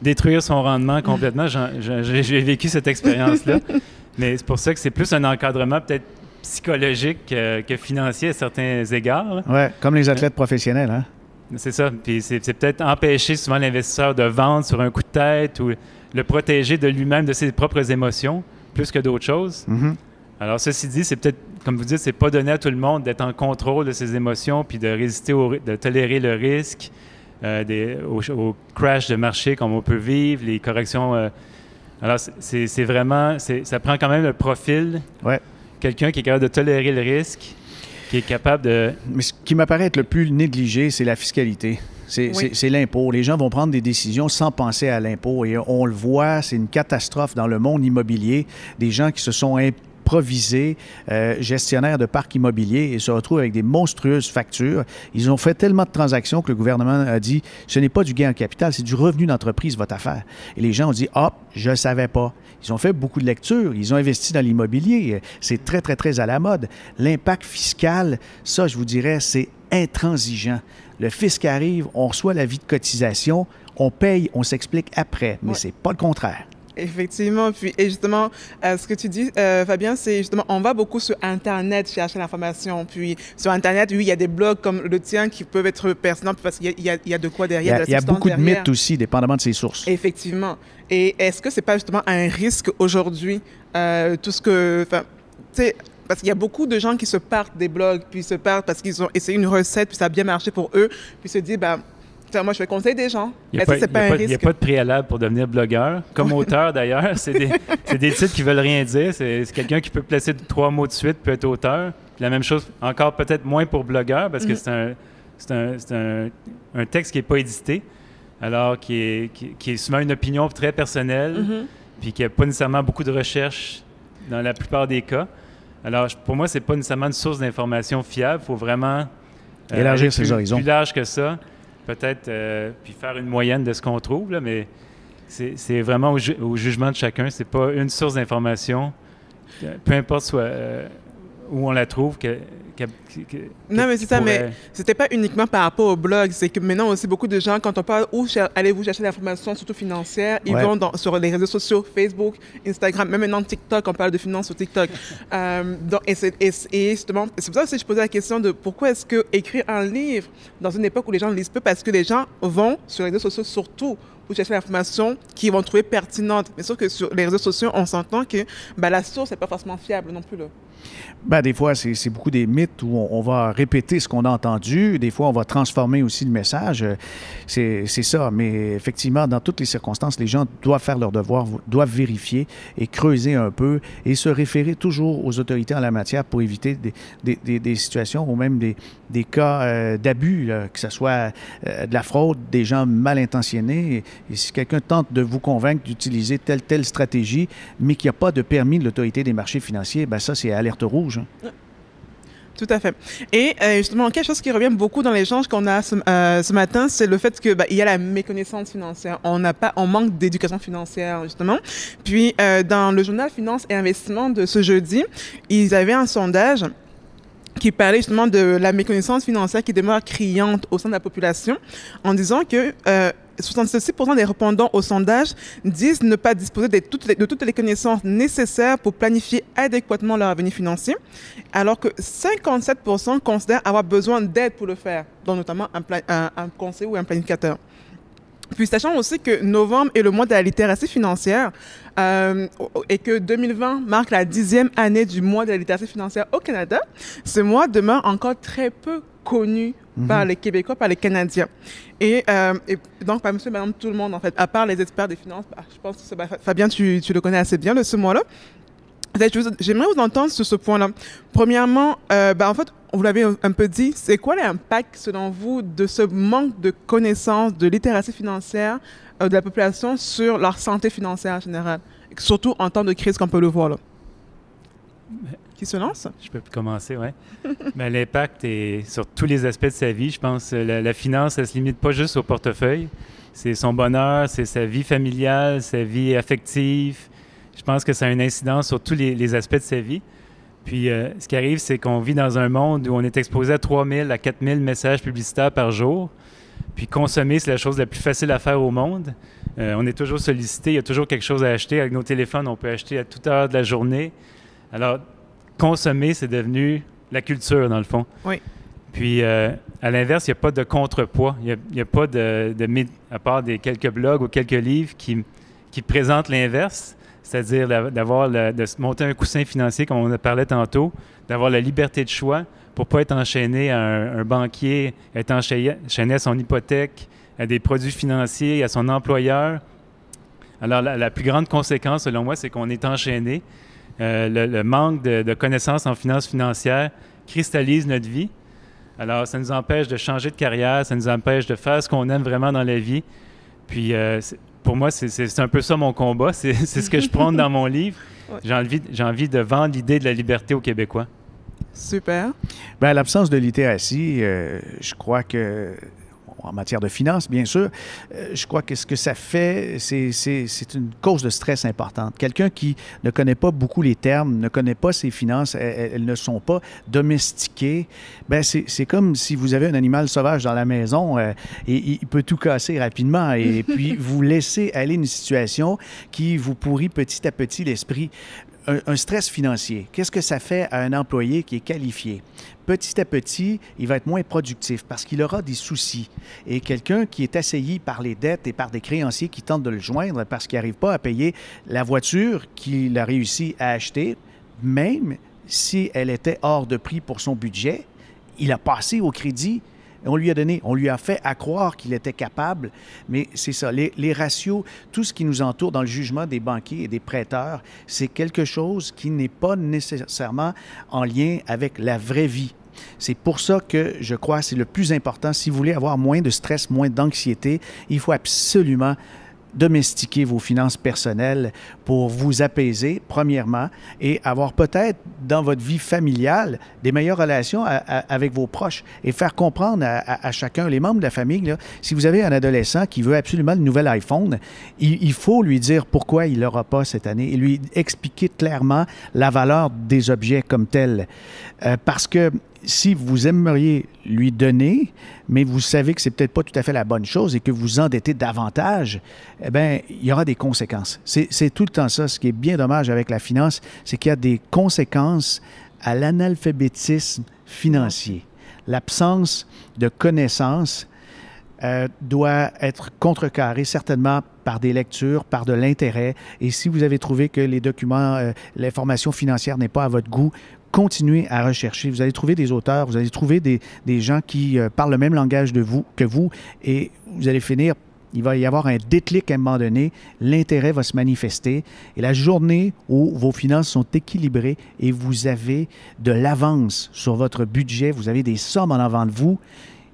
détruire son rendement complètement. J'ai vécu cette expérience-là. Mais c'est pour ça que c'est plus un encadrement peut-être psychologique que financier à certains égards. Oui, comme les athlètes professionnels. Hein? C'est ça. Puis c'est peut-être empêcher souvent l'investisseur de vendre sur un coup de tête ou le protéger de lui-même, de ses propres émotions, plus que d'autres choses. Alors, ceci dit, c'est peut-être, comme vous dites, c'est pas donné à tout le monde d'être en contrôle de ses émotions puis de résister, de tolérer le risque, au crash de marché comme on peut vivre, les corrections. Alors, c'est vraiment, ça prend quand même le profil. Quelqu'un qui est capable de tolérer le risque, qui est capable de... Mais ce qui m'apparaît être le plus négligé, c'est la fiscalité. C'est l'impôt. Les gens vont prendre des décisions sans penser à l'impôt. Et on le voit, c'est une catastrophe dans le monde immobilier. Des gens qui se sont improvisés gestionnaires de parcs immobiliers et se retrouvent avec des monstrueuses factures. Ils ont fait tellement de transactions que le gouvernement a dit « ce n'est pas du gain en capital, c'est du revenu d'entreprise, votre affaire ». Et les gens ont dit « ah, je ne savais pas ». Ils ont fait beaucoup de lectures, ils ont investi dans l'immobilier. C'est très, très, très à la mode. L'impact fiscal, ça, je vous dirais, c'est intransigeant. Le fisc arrive, on reçoit l'avis de cotisation, on paye, on s'explique après, mais c'est pas le contraire. Effectivement. Puis, et justement, ce que tu dis, Fabien, c'est justement, on va beaucoup sur Internet chercher l'information. Puis, sur Internet, oui, il y a des blogs comme le tien qui peuvent être pertinents parce qu'il y a de quoi derrière. Il y a beaucoup de mythes aussi, dépendamment de ses sources. Effectivement. Et est-ce que c'est pas justement un risque aujourd'hui, tout ce que... Parce qu'il y a beaucoup de gens qui se partent des blogs, puis se partent parce qu'ils ont essayé une recette, puis ça a bien marché pour eux, puis se disent, moi, je vais conseiller des gens. Est-ce que c'est pas un risque? Il n'y a pas de préalable pour devenir blogueur. Comme auteur, d'ailleurs, c'est des titres qui veulent rien dire. C'est quelqu'un qui peut placer 3 mots de suite, peut être auteur. Puis la même chose, encore peut-être moins pour blogueur, parce que c'est un texte qui n'est pas édité, alors qui est souvent une opinion très personnelle, puis qui n'a pas nécessairement beaucoup de recherche dans la plupart des cas. Alors, pour moi, c'est pas nécessairement une source d'information fiable. Il faut vraiment élargir ses horizons. Plus large que ça, peut-être, puis faire une moyenne de ce qu'on trouve, là, mais c'est vraiment au jugement de chacun. C'est pas une source d'information, peu importe où on la trouve, non, mais c'est ça, mais c'était pas uniquement par rapport au blog. C'est que maintenant aussi, beaucoup de gens, quand on parle où allez-vous chercher l'information, surtout financière, ils vont sur les réseaux sociaux, Facebook, Instagram, même maintenant TikTok, on parle de finances sur TikTok. Et justement, c'est pour ça aussi que je posais la question de pourquoi est-ce que écrire un livre dans une époque où les gens lisent peu, parce que les gens vont sur les réseaux sociaux surtout pour chercher l'information qu'ils vont trouver pertinente. Mais sauf que sur les réseaux sociaux, on s'entend que la source n'est pas forcément fiable non plus, là. Des fois, c'est beaucoup des mythes où on va répéter ce qu'on a entendu. Des fois, on va transformer aussi le message. C'est ça. Mais effectivement, dans toutes les circonstances, les gens doivent faire leur devoir, doivent vérifier et creuser un peu et se référer toujours aux autorités en la matière pour éviter des situations ou même des cas d'abus, que ce soit de la fraude, des gens mal intentionnés. Et si quelqu'un tente de vous convaincre d'utiliser telle stratégie, mais qu'il n'y a pas de permis de l'autorité des marchés financiers, ça, c'est alerte rouge. Hein? Tout à fait. Et justement, quelque chose qui revient beaucoup dans l'échange qu'on a ce matin, c'est le fait que il y a la méconnaissance financière. On manque d'éducation financière, justement. Puis, dans le journal Finance et Investissement de ce jeudi, ils avaient un sondage qui parlait justement de la méconnaissance financière qui demeure criante au sein de la population, en disant que 66% des répondants au sondage disent ne pas disposer de toutes les connaissances nécessaires pour planifier adéquatement leur avenir financier, alors que 57% considèrent avoir besoin d'aide pour le faire, dont notamment un conseiller ou un planificateur. Puis sachant aussi que novembre est le mois de la littératie financière et que 2020 marque la 10e année du mois de la littératie financière au Canada, ce mois demeure encore très peu connu par les Québécois, par les Canadiens. Et donc, par monsieur, madame, tout le monde, en fait, à part les experts des finances, je pense que Fabien, tu le connais assez bien, ce mois-là. J'aimerais vous entendre sur ce point-là. Premièrement, en fait, vous l'avez un peu dit, c'est quoi l'impact, selon vous, de ce manque de connaissances, de littératie financière de la population sur leur santé financière en général, surtout en temps de crise, comme on peut le voir là? Qui se lance? Je peux commencer, oui. L'impact est sur tous les aspects de sa vie. Je pense que la finance, elle ne se limite pas juste au portefeuille. C'est son bonheur, c'est sa vie familiale, sa vie affective. Je pense que ça a une incidence sur tous les aspects de sa vie. Puis, ce qui arrive, c'est qu'on vit dans un monde où on est exposé à 3000 à 4000 messages publicitaires par jour. Puis, consommer, c'est la chose la plus facile à faire au monde. On est toujours sollicité, il y a toujours quelque chose à acheter. Avec nos téléphones, on peut acheter à toute heure de la journée. Alors, consommer, c'est devenu la culture, dans le fond. Oui. Puis, à l'inverse, il n'y a pas de contrepoids. Il n'y a pas à part quelques blogs ou quelques livres qui présentent l'inverse. C'est-à-dire de se monter un coussin financier, comme on en parlait tantôt, d'avoir la liberté de choix pour ne pas être enchaîné à un banquier, être enchaîné à son hypothèque, à des produits financiers, à son employeur. Alors, la plus grande conséquence, selon moi, c'est qu'on est enchaîné. Le manque de connaissances en finances financières cristallise notre vie. Alors, ça nous empêche de changer de carrière, ça nous empêche de faire ce qu'on aime vraiment dans la vie. Puis, pour moi, c'est un peu ça mon combat. C'est ce que je prône dans mon livre. Ouais. J'ai envie de vendre l'idée de la liberté aux Québécois. Super. L'absence de littératie, je crois que, en matière de finances, bien sûr, je crois que ce que ça fait, c'est une cause de stress importante. Quelqu'un qui ne connaît pas beaucoup les termes, ne connaît pas ses finances, elles ne sont pas domestiquées, c'est comme si vous avez un animal sauvage dans la maison et il peut tout casser rapidement et puis vous laissez aller une situation qui vous pourrit petit à petit l'esprit. Un stress financier, qu'est-ce que ça fait à un employé qui est qualifié? Petit à petit, il va être moins productif parce qu'il aura des soucis. Et quelqu'un qui est assailli par les dettes et par des créanciers qui tentent de le joindre parce qu'il n'arrive pas à payer la voiture qu'il a réussi à acheter, même si elle était hors de prix pour son budget, il a passé au crédit. On lui a donné, on lui a fait à croire qu'il était capable, mais c'est ça, les ratios, tout ce qui nous entoure dans le jugement des banquiers et des prêteurs, c'est quelque chose qui n'est pas nécessairement en lien avec la vraie vie. C'est pour ça que je crois que c'est le plus important. Si vous voulez avoir moins de stress, moins d'anxiété, il faut absolument domestiquer vos finances personnelles pour vous apaiser, premièrement, et avoir peut-être dans votre vie familiale des meilleures relations avec vos proches et faire comprendre à chacun, les membres de la famille, là, si vous avez un adolescent qui veut absolument le nouvel iPhone, il faut lui dire pourquoi il ne l'aura pas cette année et lui expliquer clairement la valeur des objets comme tels. Parce que si vous aimeriez lui donner, mais vous savez que c'est peut-être pas tout à fait la bonne chose et que vous endettez davantage, eh bien, il y aura des conséquences. C'est tout le temps ça. Ce qui est bien dommage avec la finance, c'est qu'il y a des conséquences à l'analphabétisme financier. L'absence de connaissances doit être contrecarrée certainement par des lectures, par de l'intérêt. Et si vous avez trouvé que les documents, l'information financière n'est pas à votre goût, continuez à rechercher. Vous allez trouver des auteurs, vous allez trouver des gens qui parlent le même langage que vous et vous allez finir, il va y avoir un déclic à un moment donné, l'intérêt va se manifester et la journée où vos finances sont équilibrées et vous avez de l'avance sur votre budget, vous avez des sommes en avant de vous,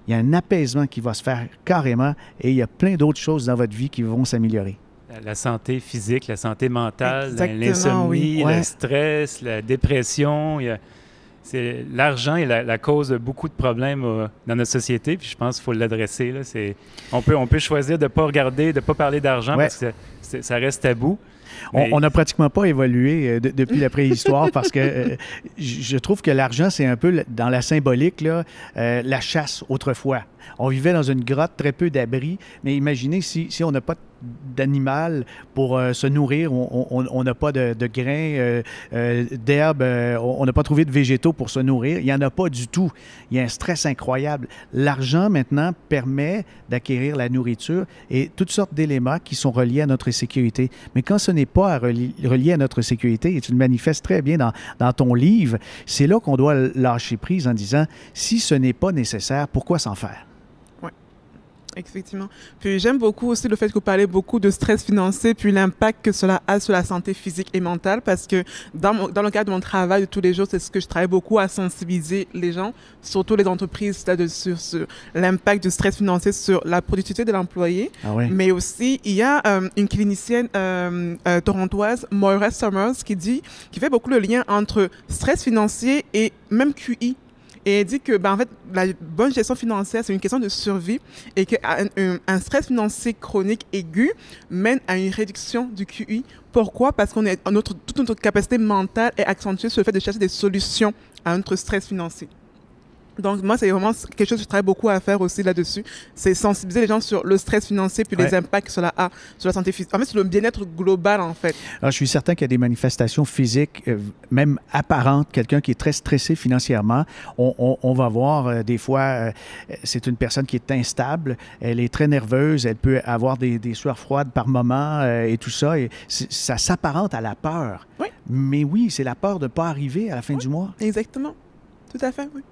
il y a un apaisement qui va se faire carrément et il y a plein d'autres choses dans votre vie qui vont s'améliorer. La santé physique, la santé mentale, exactement, l'insomnie, oui. le stress, la dépression. L'argent est la cause de beaucoup de problèmes dans notre société, puis je pense qu'il faut l'adresser. On peut choisir de ne pas regarder, de ne pas parler d'argent parce que ça reste tabou. On n'a pratiquement pas évolué depuis la préhistoire parce que je trouve que l'argent, c'est un peu dans la symbolique, là, la chasse autrefois. On vivait dans une grotte, très peu d'abris, mais imaginez si on n'a pas d'animal pour se nourrir, on n'a pas de grains, d'herbes, on n'a pas trouvé de végétaux pour se nourrir. Il n'y en a pas du tout. Il y a un stress incroyable. L'argent, maintenant, permet d'acquérir la nourriture et toutes sortes d'éléments qui sont reliés à notre sécurité. Mais quand ce n'est pas relié à notre sécurité, et tu le manifestes très bien dans ton livre, c'est là qu'on doit lâcher prise en disant, si ce n'est pas nécessaire, pourquoi s'en faire? Effectivement. Puis j'aime beaucoup aussi le fait que vous parlez beaucoup de stress financier, puis l'impact que cela a sur la santé physique et mentale, parce que dans le cadre de mon travail de tous les jours, c'est ce que je travaille beaucoup à sensibiliser les gens, surtout les entreprises là-dessus, sur l'impact du stress financier sur la productivité de l'employé. Ah oui. Mais aussi, il y a une clinicienne torontoise, Moira Summers, qui fait beaucoup le lien entre stress financier et même QI. Et elle dit que, en fait, la bonne gestion financière, c'est une question de survie et qu'un stress financier chronique aigu mène à une réduction du QI. Pourquoi? Parce toute notre capacité mentale est accentuée sur le fait de chercher des solutions à notre stress financier. Donc, moi, c'est vraiment quelque chose que je travaille beaucoup à faire aussi là-dessus. C'est sensibiliser les gens sur le stress financier puis les impacts que cela a sur la santé physique. En fait, sur le bien-être global, en fait. Alors, je suis certain qu'il y a des manifestations physiques, même apparentes. Quelqu'un qui est très stressé financièrement, on va voir des fois, c'est une personne qui est instable, elle est très nerveuse, elle peut avoir des sueurs froides par moment et tout ça. Et ça s'apparente à la peur. Oui. Mais oui, c'est la peur de ne pas arriver à la fin du mois. Exactement. Tout à fait, oui.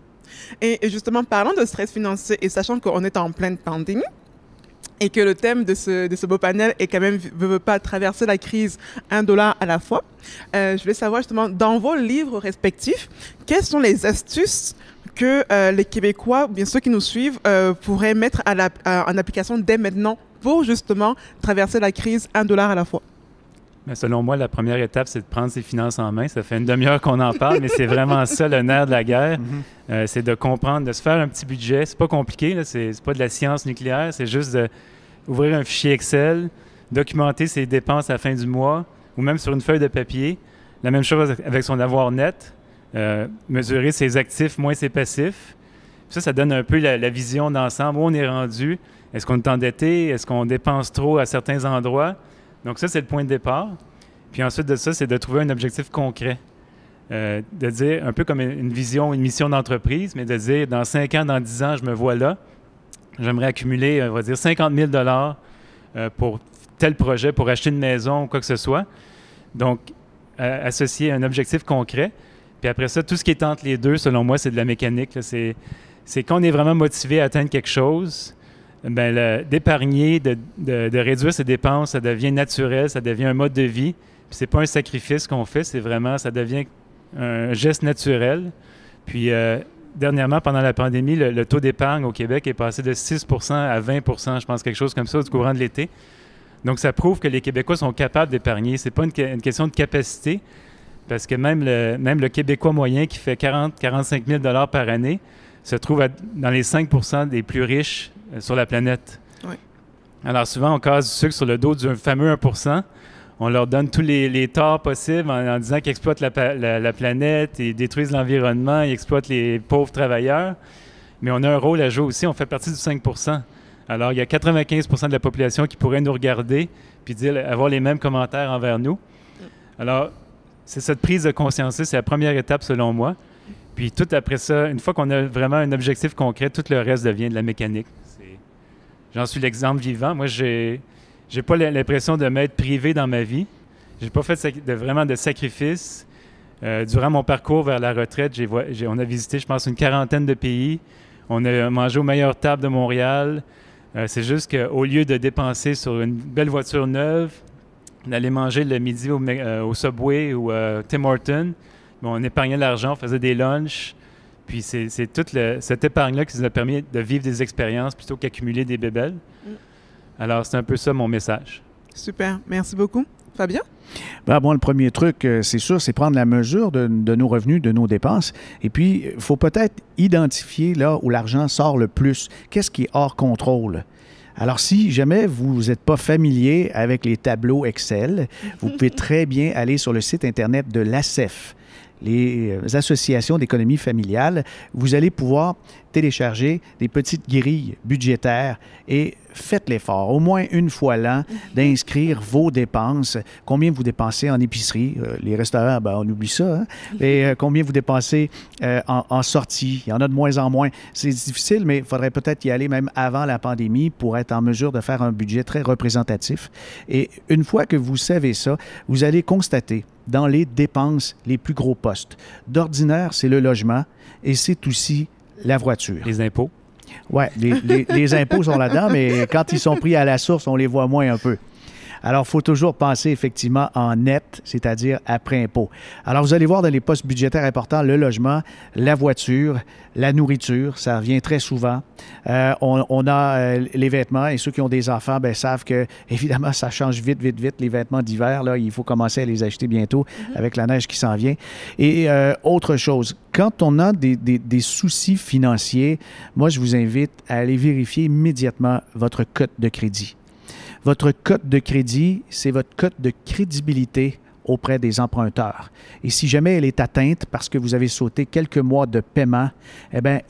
Et justement, parlant de stress financier et sachant qu'on est en pleine pandémie et que le thème de ce beau panel est quand même « Veut pas traverser la crise $1 à la fois », je voulais savoir justement, dans vos livres respectifs, quelles sont les astuces que les Québécois, bien ceux qui nous suivent, pourraient mettre en application dès maintenant pour justement traverser la crise $1 à la fois? Mais selon moi, la première étape, c'est de prendre ses finances en main. Ça fait une demi-heure qu'on en parle, mais c'est vraiment ça le nerf de la guerre. C'est de comprendre, de se faire un petit budget. C'est pas compliqué, là. C'est pas de la science nucléaire. C'est juste d'ouvrir un fichier Excel, documenter ses dépenses à la fin du mois ou même sur une feuille de papier. La même chose avec son avoir net. Mesurer ses actifs moins ses passifs. Ça donne un peu la vision d'ensemble. Où on est rendu? Est-ce qu'on est endetté? Est-ce qu'on dépense trop à certains endroits? Donc ça, c'est le point de départ. Puis ensuite de ça, c'est de trouver un objectif concret. De dire, un peu comme une vision, une mission d'entreprise, mais de dire, dans 5 ans, dans 10 ans, je me vois là. J'aimerais accumuler, on va dire, 50 000 $ pour tel projet, pour acheter une maison ou quoi que ce soit. Donc, associer un objectif concret. Puis après ça, tout ce qui est entre les deux, selon moi, c'est de la mécanique, là. C'est quand on est vraiment motivé à atteindre quelque chose, d'épargner, de réduire ses dépenses, ça devient naturel, ça devient un mode de vie. Puis c'est pas un sacrifice qu'on fait, c'est vraiment, ça devient un geste naturel. Puis dernièrement, pendant la pandémie, le taux d'épargne au Québec est passé de 6 % à 20 %, je pense, quelque chose comme ça, au courant de l'été. Donc ça prouve que les Québécois sont capables d'épargner. C'est pas une question de capacité, parce que même le Québécois moyen qui fait 40-45 000 $ par année se trouve dans les 5 % des plus riches sur la planète. Oui. Alors souvent, on casse du sucre sur le dos du fameux 1 %. On leur donne tous les torts possibles en disant qu'ils exploitent la planète, ils détruisent l'environnement, ils exploitent les pauvres travailleurs. Mais on a un rôle à jouer aussi, on fait partie du 5 %. Alors, il y a 95 % de la population qui pourrait nous regarder puis avoir les mêmes commentaires envers nous. Alors, c'est cette prise de conscience-là, c'est la première étape selon moi. Puis tout après ça, une fois qu'on a vraiment un objectif concret, tout le reste devient de la mécanique. J'en suis l'exemple vivant. Moi, j'ai pas l'impression de m'être privé dans ma vie. J'ai pas fait vraiment de sacrifices. Durant mon parcours vers la retraite, on a visité, je pense, une quarantaine de pays. On a mangé aux meilleures tables de Montréal. C'est juste qu'au lieu de dépenser sur une belle voiture neuve, d'aller manger le midi au Subway ou Tim Hortons, on épargnait l'argent, on faisait des lunchs. Puis c'est toute cette épargne-là qui nous a permis de vivre des expériences plutôt qu'accumuler des bébelles. Alors, c'est un peu ça mon message. Super. Merci beaucoup. Fabien? Bon, le premier truc, c'est sûr, c'est prendre la mesure de nos revenus, de nos dépenses. Et puis, il faut peut-être identifier là où l'argent sort le plus. Qu'est-ce qui est hors contrôle? Alors, si jamais vous n'êtes pas familier avec les tableaux Excel, vous pouvez très bien aller sur le site Internet de l'ACEF, les associations d'économie familiale. Vous allez pouvoir télécharger des petites grilles budgétaires et faites l'effort, au moins une fois l'an, d'inscrire vos dépenses, combien vous dépensez en épicerie. Les restaurants, ben, on oublie ça, hein? Et combien vous dépensez en sortie. Il y en a de moins en moins. C'est difficile, mais il faudrait peut-être y aller même avant la pandémie pour être en mesure de faire un budget très représentatif. Et une fois que vous savez ça, vous allez constater dans les dépenses les plus gros postes. D'ordinaire, c'est le logement et c'est aussi la voiture. Les impôts. Oui, les impôts sont là-dedans, mais quand ils sont pris à la source, on les voit moins un peu. Alors, il faut toujours penser effectivement en net, c'est-à-dire après impôt. Alors, vous allez voir dans les postes budgétaires importants, le logement, la voiture, la nourriture, ça revient très souvent. On a les vêtements et ceux qui ont des enfants savent que, évidemment, ça change vite, les vêtements d'hiver. Là, il faut commencer à les acheter bientôt avec la neige qui s'en vient. Et autre chose, quand on a des soucis financiers, moi, je vous invite à aller vérifier immédiatement votre cote de crédit. Votre cote de crédit, c'est votre cote de crédibilité auprès des emprunteurs. Et si jamais elle est atteinte parce que vous avez sauté quelques mois de paiement, eh bien,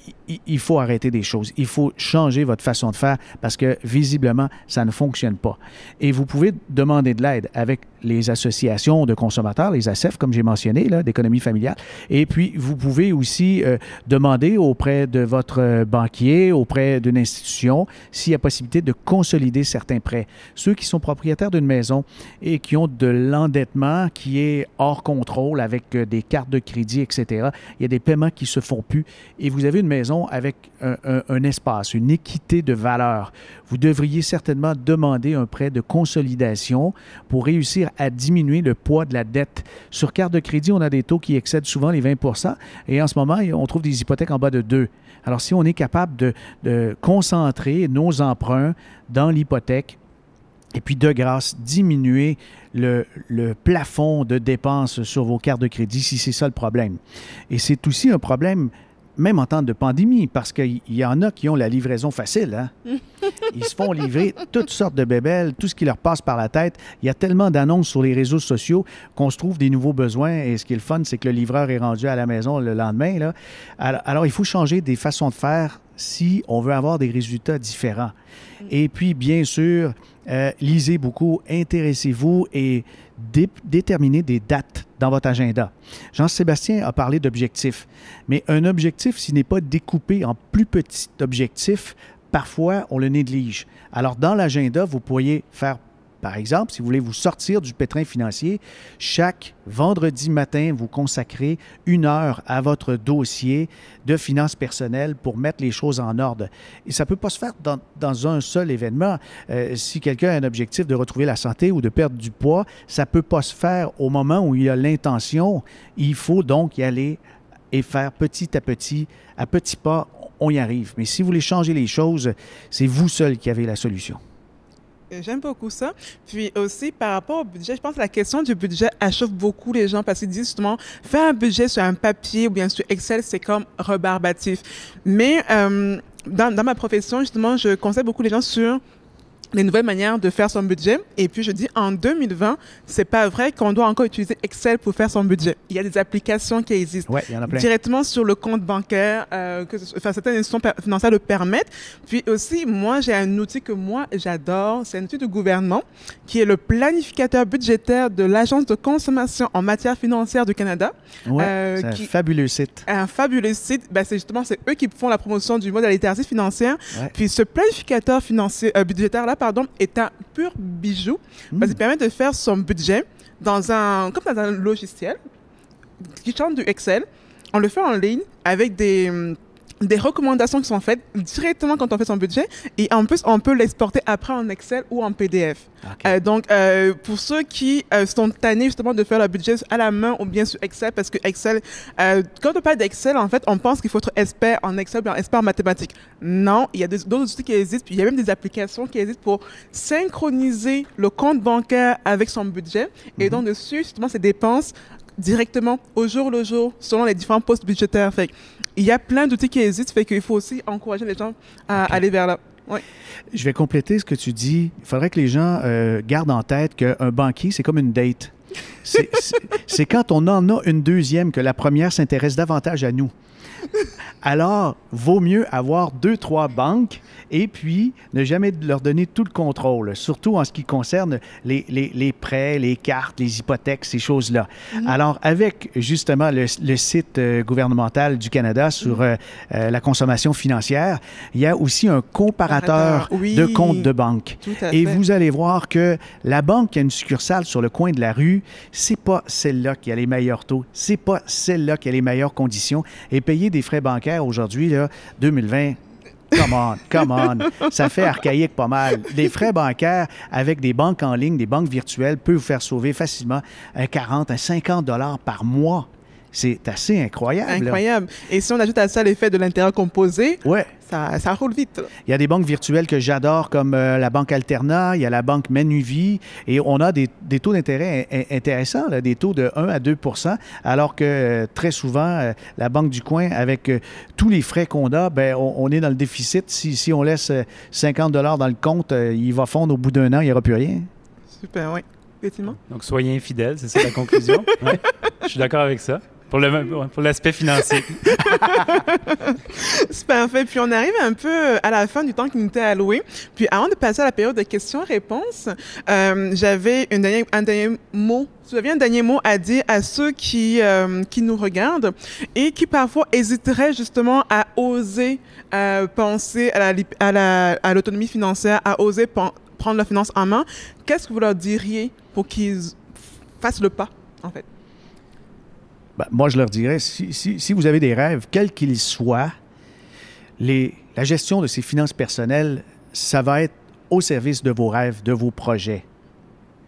il faut arrêter des choses. Il faut changer votre façon de faire parce que, visiblement, ça ne fonctionne pas. Et vous pouvez demander de l'aide avec les associations de consommateurs, les ACEF, comme j'ai mentionné, là, d'économie familiale. Et puis, vous pouvez aussi demander auprès de votre banquier, auprès d'une institution, s'il y a possibilité de consolider certains prêts. Ceux qui sont propriétaires d'une maison et qui ont de l'endettement qui est hors contrôle avec des cartes de crédit, etc. Il y a des paiements qui ne se font plus et vous avez une maison avec un espace, une équité de valeur. Vous devriez certainement demander un prêt de consolidation pour réussir à diminuer le poids de la dette. Sur carte de crédit, on a des taux qui excèdent souvent les 20 % et en ce moment, on trouve des hypothèques en bas de 2. Alors, si on est capable de concentrer nos emprunts dans l'hypothèque, et puis, de grâce, diminuer le plafond de dépenses sur vos cartes de crédit, si c'est ça le problème. Et c'est aussi un problème, même en temps de pandémie, parce qu'il y en a qui ont la livraison facile. Hein? Ils se font livrer toutes sortes de bébelles, tout ce qui leur passe par la tête. Il y a tellement d'annonces sur les réseaux sociaux qu'on se trouve des nouveaux besoins. Et ce qui est le fun, c'est que le livreur est rendu à la maison le lendemain. Là. Alors, il faut changer des façons de faire si on veut avoir des résultats différents. Et puis, bien sûr, lisez beaucoup, intéressez-vous et déterminez des dates dans votre agenda. Jean-Sébastien a parlé d'objectifs, mais un objectif, s'il n'est pas découpé en plus petits objectifs, parfois, on le néglige. Alors, dans l'agenda, vous pourriez faire, par exemple, si vous voulez vous sortir du pétrin financier, chaque vendredi matin, vous consacrez 1 heure à votre dossier de finances personnelles pour mettre les choses en ordre. Et ça ne peut pas se faire dans un seul événement. Si quelqu'un a un objectif de retrouver la santé ou de perdre du poids, ça ne peut pas se faire au moment où il a l'intention. Il faut donc y aller et faire petit à petits pas, on y arrive. Mais si vous voulez changer les choses, c'est vous seul qui avez la solution. J'aime beaucoup ça. Puis aussi, par rapport au budget, je pense que la question du budget achoppe beaucoup les gens parce qu'ils disent justement, faire un budget sur un papier ou bien sur Excel, c'est comme rebarbatif. Mais dans ma profession, justement, je conseille beaucoup les gens sur les nouvelles manières de faire son budget. Et puis, je dis, en 2020, c'est pas vrai qu'on doit encore utiliser Excel pour faire son budget. Il y a des applications qui existent. Oui, il y en a plein. Directement sur le compte bancaire, certaines institutions financières le permettent. Puis aussi, moi, j'ai un outil que moi, j'adore. C'est un outil du gouvernement qui est le planificateur budgétaire de l'Agence de consommation en matière financière du Canada. Oui, c'est un fabuleux site. Un fabuleux site. C'est eux qui font la promotion du mode de la littératie financière. Ouais. Puis ce planificateur budgétaire-là, est un pur bijou parce qu'il permet de faire son budget comme dans un logiciel qui change du Excel. On le fait en ligne avec des recommandations qui sont faites directement quand on fait son budget et en plus on peut l'exporter après en Excel ou en PDF. Okay. Pour ceux qui sont tannés justement de faire le budget à la main ou bien sur Excel, parce que Excel, quand on parle d'Excel, en fait, on pense qu'il faut être expert en Excel ou bien expert en mathématiques. Non, il y a d'autres outils qui existent, puis il y a même des applications qui existent pour synchroniser le compte bancaire avec son budget et donc dessus, justement, ses dépenses directement au jour le jour selon les différents postes budgétaires. Fait il y a plein d'outils qui existent, fait qu'il faut aussi encourager les gens à aller vers là. Oui. Je vais compléter ce que tu dis. Il faudrait que les gens gardent en tête qu'un banquier, c'est comme une date. C'est quand on en a une deuxième que la première s'intéresse davantage à nous. Alors, vaut mieux avoir 2-3 banques et puis ne jamais leur donner tout le contrôle, surtout en ce qui concerne les prêts, les cartes, les hypothèques, ces choses-là. Alors, avec justement le site gouvernemental du Canada sur la consommation financière, il y a aussi un comparateur de comptes de banque. Et vous allez voir que la banque qui a une succursale sur le coin de la rue, c'est pas celle-là qui a les meilleurs taux, c'est pas celle-là qui a les meilleures conditions. Et payer des frais bancaires aujourd'hui, là, 2020, come on, ça fait archaïque pas mal. Des frais bancaires avec des banques en ligne, des banques virtuelles, peuvent vous faire sauver facilement 40 à 50 $ par mois. C'est assez incroyable. Incroyable. Et si on ajoute à ça l'effet de l'intérêt composé, ouais. Ça roule vite. Il y a des banques virtuelles que j'adore, comme la Banque Alterna, il y a la Banque Manuvie, et on a des taux d'intérêt intéressants, là, des taux de 1 à 2 %, alors que très souvent, la Banque du coin, avec tous les frais qu'on a, ben, on est dans le déficit. Si on laisse 50 $ dans le compte, il va fondre au bout d'un an, il n'y aura plus rien. Super, oui. Effectivement. Donc, soyez infidèles, c'est ça la conclusion. Ouais. Je suis d'accord avec ça. Pour l'aspect financier. C'est parfait. Puis on arrive un peu à la fin du temps qui nous était alloué. Puis avant de passer à la période de questions-réponses, j'avais un dernier mot. Tu avais un dernier mot à dire à ceux qui nous regardent et qui parfois hésiteraient justement à oser penser à l'autonomie financière, à oser prendre la finance en main. Qu'est-ce que vous leur diriez pour qu'ils fassent le pas, en fait? Ben, moi, je leur dirais, si vous avez des rêves, quels qu'ils soient, la gestion de ces finances personnelles, ça va être au service de vos rêves, de vos projets,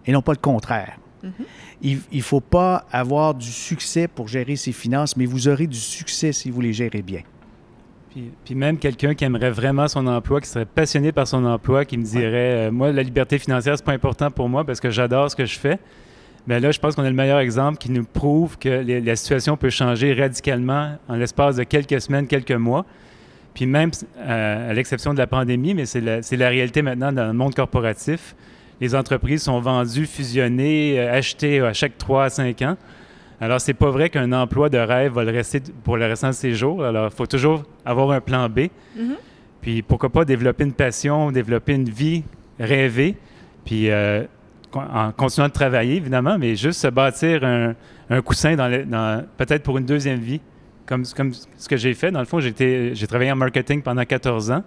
et non pas le contraire. Il ne faut pas avoir du succès pour gérer ses finances, mais vous aurez du succès si vous les gérez bien. Puis même quelqu'un qui aimerait vraiment son emploi, qui serait passionné par son emploi, qui me dirait moi, la liberté financière, c'est pas important pour moi parce que j'adore ce que je fais. Bien là, je pense qu'on a le meilleur exemple qui nous prouve que la situation peut changer radicalement en l'espace de quelques semaines, quelques mois. Puis même, à l'exception de la pandémie, mais c'est la réalité maintenant dans le monde corporatif, les entreprises sont vendues, fusionnées, achetées à chaque 3 à 5 ans. Alors, c'est pas vrai qu'un emploi de rêve va le rester pour le restant de ses jours. Alors, il faut toujours avoir un plan B. Puis, pourquoi pas développer une passion, développer une vie rêvée, puis en continuant de travailler, évidemment, mais juste se bâtir un coussin peut-être pour une deuxième vie, comme ce que j'ai fait. Dans le fond, j'ai travaillé en marketing pendant 14 ans,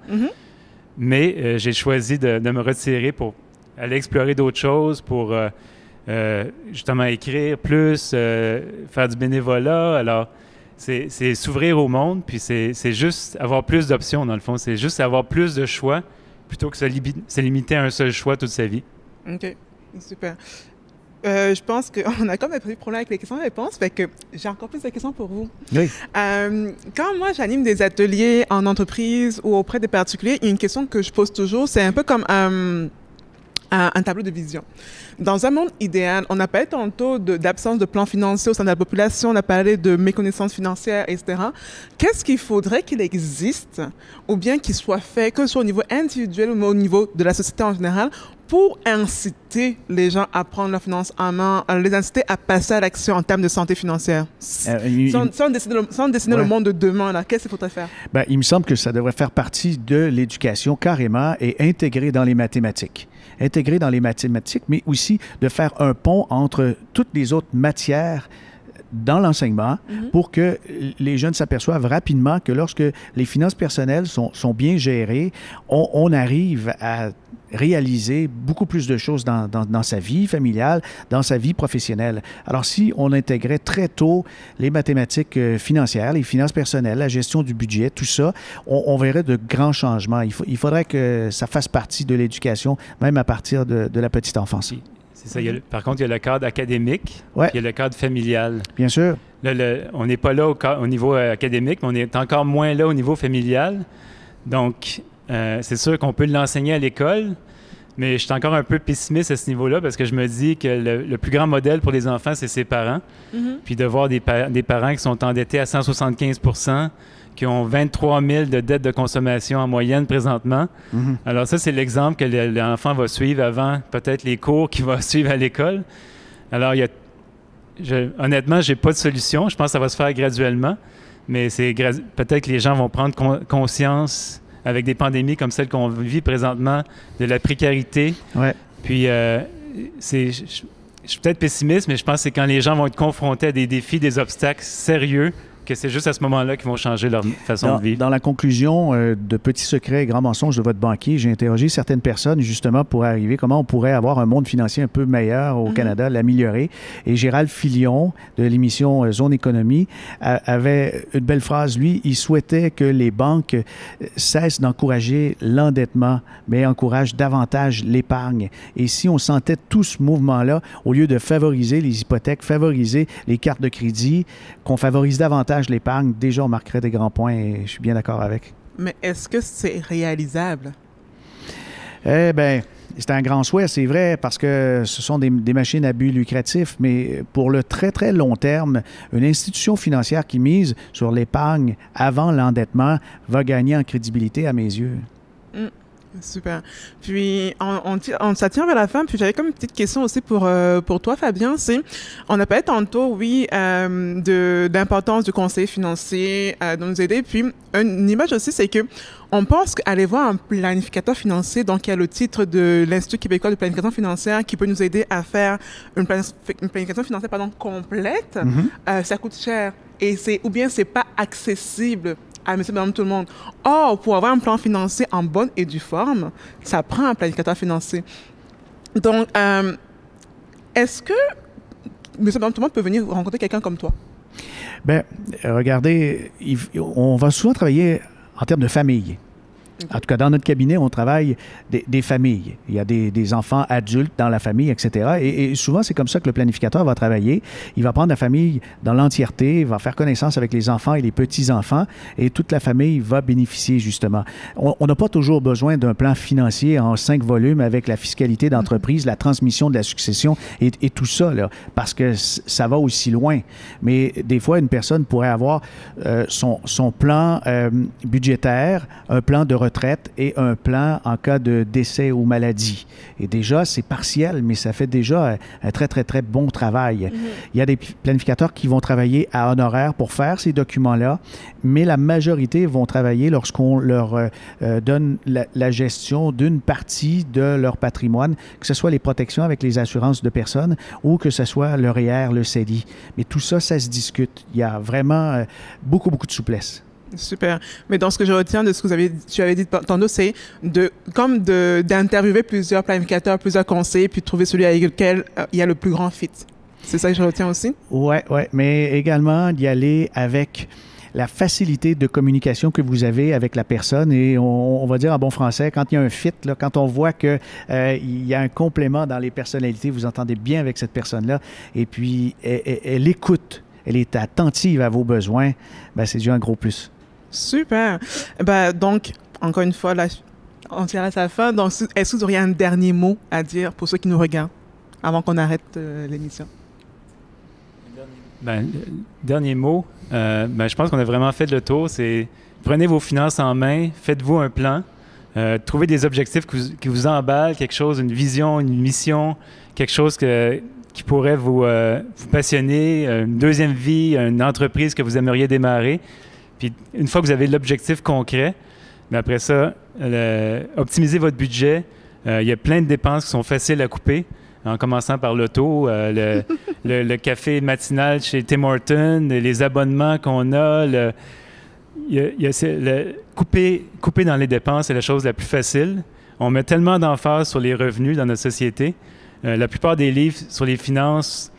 mais j'ai choisi de me retirer pour aller explorer d'autres choses, pour justement écrire plus, faire du bénévolat. Alors, c'est s'ouvrir au monde, puis c'est juste avoir plus d'options, dans le fond. C'est juste avoir plus de choix plutôt que se limiter à un seul choix toute sa vie. OK. Super. Je pense qu'on a comme un petit problème avec les questions-réponses, fait que j'ai encore plus de questions pour vous. Oui. Quand moi, j'anime des ateliers en entreprise ou auprès des particuliers, une question que je pose toujours, c'est un peu comme un tableau de vision. Dans un monde idéal, on a parlé tantôt d'absence de plan financier au sein de la population, on a parlé de méconnaissance financière, etc. Qu'est-ce qu'il faudrait qu'il existe, ou bien qu'il soit fait, que ce soit au niveau individuel ou au niveau de la société en général, pour inciter les gens à prendre leurs finances en main, les inciter à passer à l'action en termes de santé financière? Sans dessiner le monde de demain, là, qu'est-ce qu'il faudrait faire? Ben, il me semble que ça devrait faire partie de l'éducation carrément et intégré dans les mathématiques. Intégré dans les mathématiques, mais aussi de faire un pont entre toutes les autres matières dans l'enseignement pour que les jeunes s'aperçoivent rapidement que lorsque les finances personnelles sont bien gérées, on arrive à réaliser beaucoup plus de choses dans sa vie familiale, dans sa vie professionnelle. Alors, si on intégrait très tôt les mathématiques financières, les finances personnelles, la gestion du budget, tout ça, on verrait de grands changements. Il faudrait que ça fasse partie de l'éducation, même à partir de la petite enfance. C'est ça. Par contre, il y a le cadre académique, ouais. Puis il y a le cadre familial. Bien sûr. Là, on n'est pas là au niveau académique, mais on est encore moins là au niveau familial. Donc, c'est sûr qu'on peut l'enseigner à l'école, Mais je suis encore un peu pessimiste à ce niveau-là parce que je me dis que le plus grand modèle pour les enfants, c'est ses parents. Puis de voir des parents qui sont endettés à 175 %, qui ont 23 000 de dettes de consommation en moyenne présentement. Alors ça, c'est l'exemple que l'enfant va suivre avant peut-être les cours qu'il va suivre à l'école. Alors, honnêtement, je n'ai pas de solution. Je pense que ça va se faire graduellement. Mais peut-être que les gens vont prendre conscience avec des pandémies comme celle qu'on vit présentement, de la précarité. Ouais. Puis, je suis peut-être pessimiste, mais je pense que c'est quand les gens vont être confrontés à des défis, des obstacles sérieux, que c'est juste à ce moment-là qu'ils vont changer leur façon de vivre. Dans la conclusion de Petits secrets et grands mensonges de votre banquier, j'ai interrogé certaines personnes justement pour arriver comment on pourrait avoir un monde financier un peu meilleur au Canada, l'améliorer. Et Gérald Filion de l'émission Zone Économie avait une belle phrase. Lui, il souhaitait que les banques cessent d'encourager l'endettement, mais encouragent davantage l'épargne. Et si on sentait tout ce mouvement-là, au lieu de favoriser les hypothèques, favoriser les cartes de crédit, qu'on favorise davantage l'épargne, déjà on marquerait des grands points et je suis bien d'accord avec. Mais est-ce que c'est réalisable? Eh bien, c'est un grand souhait, c'est vrai, parce que ce sont des machines à but lucratif, mais pour le très, très long terme, une institution financière qui mise sur l'épargne avant l'endettement va gagner en crédibilité à mes yeux. Super. Puis, ça tient vers la fin. Puis, j'avais comme une petite question aussi pour toi, Fabien. On a parlé tantôt, oui, d'importance du conseiller financier de nous aider. Puis, une image aussi, c'est que on pense qu'aller voir un planificateur financier, donc il y a le titre de l'Institut québécois de planification financière qui peut nous aider à faire une planification financière complète, ça coûte cher. Et ou bien c'est pas accessible à monsieur, madame, tout le monde. Or, pour avoir un plan financier en bonne et due forme, ça prend un planificateur financier. Donc, est-ce que monsieur, madame, tout le monde peut venir rencontrer quelqu'un comme toi? Bien, regardez, on va souvent travailler en termes de famille. En tout cas, dans notre cabinet, on travaille des familles. Il y a des enfants adultes dans la famille, etc. Et souvent, c'est comme ça que le planificateur va travailler. Il va prendre la famille dans l'entièreté, il va faire connaissance avec les enfants et les petits-enfants, et toute la famille va bénéficier, justement. On n'a pas toujours besoin d'un plan financier en 5 volumes avec la fiscalité d'entreprise, la transmission de la succession et tout ça, là, parce que ça va aussi loin. Mais des fois, une personne pourrait avoir son plan budgétaire, un plan de retraite et un plan en cas de décès ou maladie. Et déjà, c'est partiel, mais ça fait déjà un très, très, très bon travail. Il y a des planificateurs qui vont travailler à honoraires pour faire ces documents-là, mais la majorité vont travailler lorsqu'on leur donne la gestion d'une partie de leur patrimoine, que ce soit les protections avec les assurances de personnes ou que ce soit le REER, le CELI. Mais tout ça, ça se discute. Il y a vraiment beaucoup, beaucoup de souplesse. Super. Mais dans ce que je retiens de ce que tu avais dit tantôt, c'est d'interviewer plusieurs planificateurs, plusieurs conseillers, puis de trouver celui avec lequel il y a le plus grand fit. C'est ça que je retiens aussi? Oui, mais également d'y aller avec la facilité de communication que vous avez avec la personne et on va dire en bon français, quand il y a un fit, là, quand on voit qu'il y a un complément dans les personnalités, vous entendez bien avec cette personne-là et puis elle écoute, elle est attentive à vos besoins, bien, c'est déjà un gros plus. Super. Donc, encore une fois, là, on tire à sa fin. Donc, est-ce que vous auriez un dernier mot à dire pour ceux qui nous regardent avant qu'on arrête l'émission? Dernier mot, je pense qu'on a vraiment fait le tour. C'est prenez vos finances en main, faites-vous un plan, trouvez des objectifs qui vous emballent, quelque chose, une vision, une mission, quelque chose qui pourrait vous passionner, une deuxième vie, une entreprise que vous aimeriez démarrer. Puis une fois que vous avez l'objectif concret, mais après ça, optimisez votre budget. Il y a plein de dépenses qui sont faciles à couper, en commençant par l'auto, le café matinal chez Tim Hortons, les abonnements qu'on a. Couper dans les dépenses, c'est la chose la plus facile. On met tellement d'emphase sur les revenus dans notre société. La plupart des livres sur les finances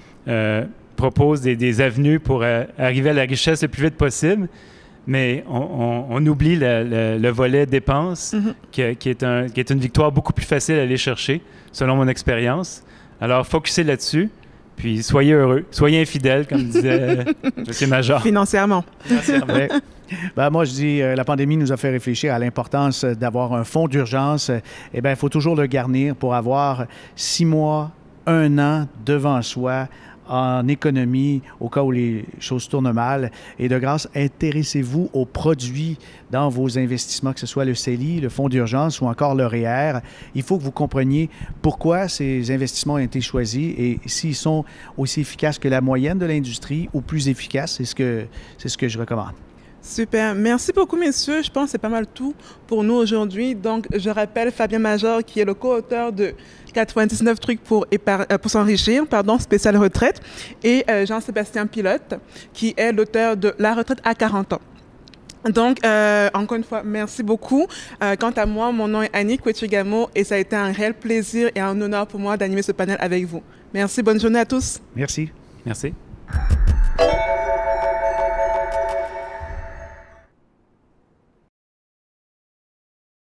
proposent des avenues pour arriver à la richesse le plus vite possible. Mais on oublie le volet dépenses, qui est une victoire beaucoup plus facile à aller chercher, selon mon expérience. Alors, focussez là-dessus, Puis soyez heureux, soyez infidèles, comme disait M. Major. Financièrement. Ouais. Ben, moi, je dis, la pandémie nous a fait réfléchir à l'importance d'avoir un fonds d'urgence. Eh bien, il faut toujours le garnir pour avoir 6 mois, 1 an devant soi en économie au cas où les choses tournent mal. Et de grâce, intéressez-vous aux produits dans vos investissements, que ce soit le CELI, le fonds d'urgence ou encore le REER. Il faut que vous compreniez pourquoi ces investissements ont été choisis et s'ils sont aussi efficaces que la moyenne de l'industrie ou plus efficaces. C'est ce que je recommande. Super. Merci beaucoup, messieurs. Je pense que c'est pas mal tout pour nous aujourd'hui. Donc, je rappelle Fabien Major, qui est le co-auteur de 99 trucs pour s'enrichir, spécial retraite, et Jean-Sébastien Pilote, qui est l'auteur de La retraite à 40 ans. Donc, encore une fois, merci beaucoup. Quant à moi, mon nom est Annie Kouetchigamo et ça a été un réel plaisir et un honneur pour moi d'animer ce panel avec vous. Merci, bonne journée à tous. Merci. Merci.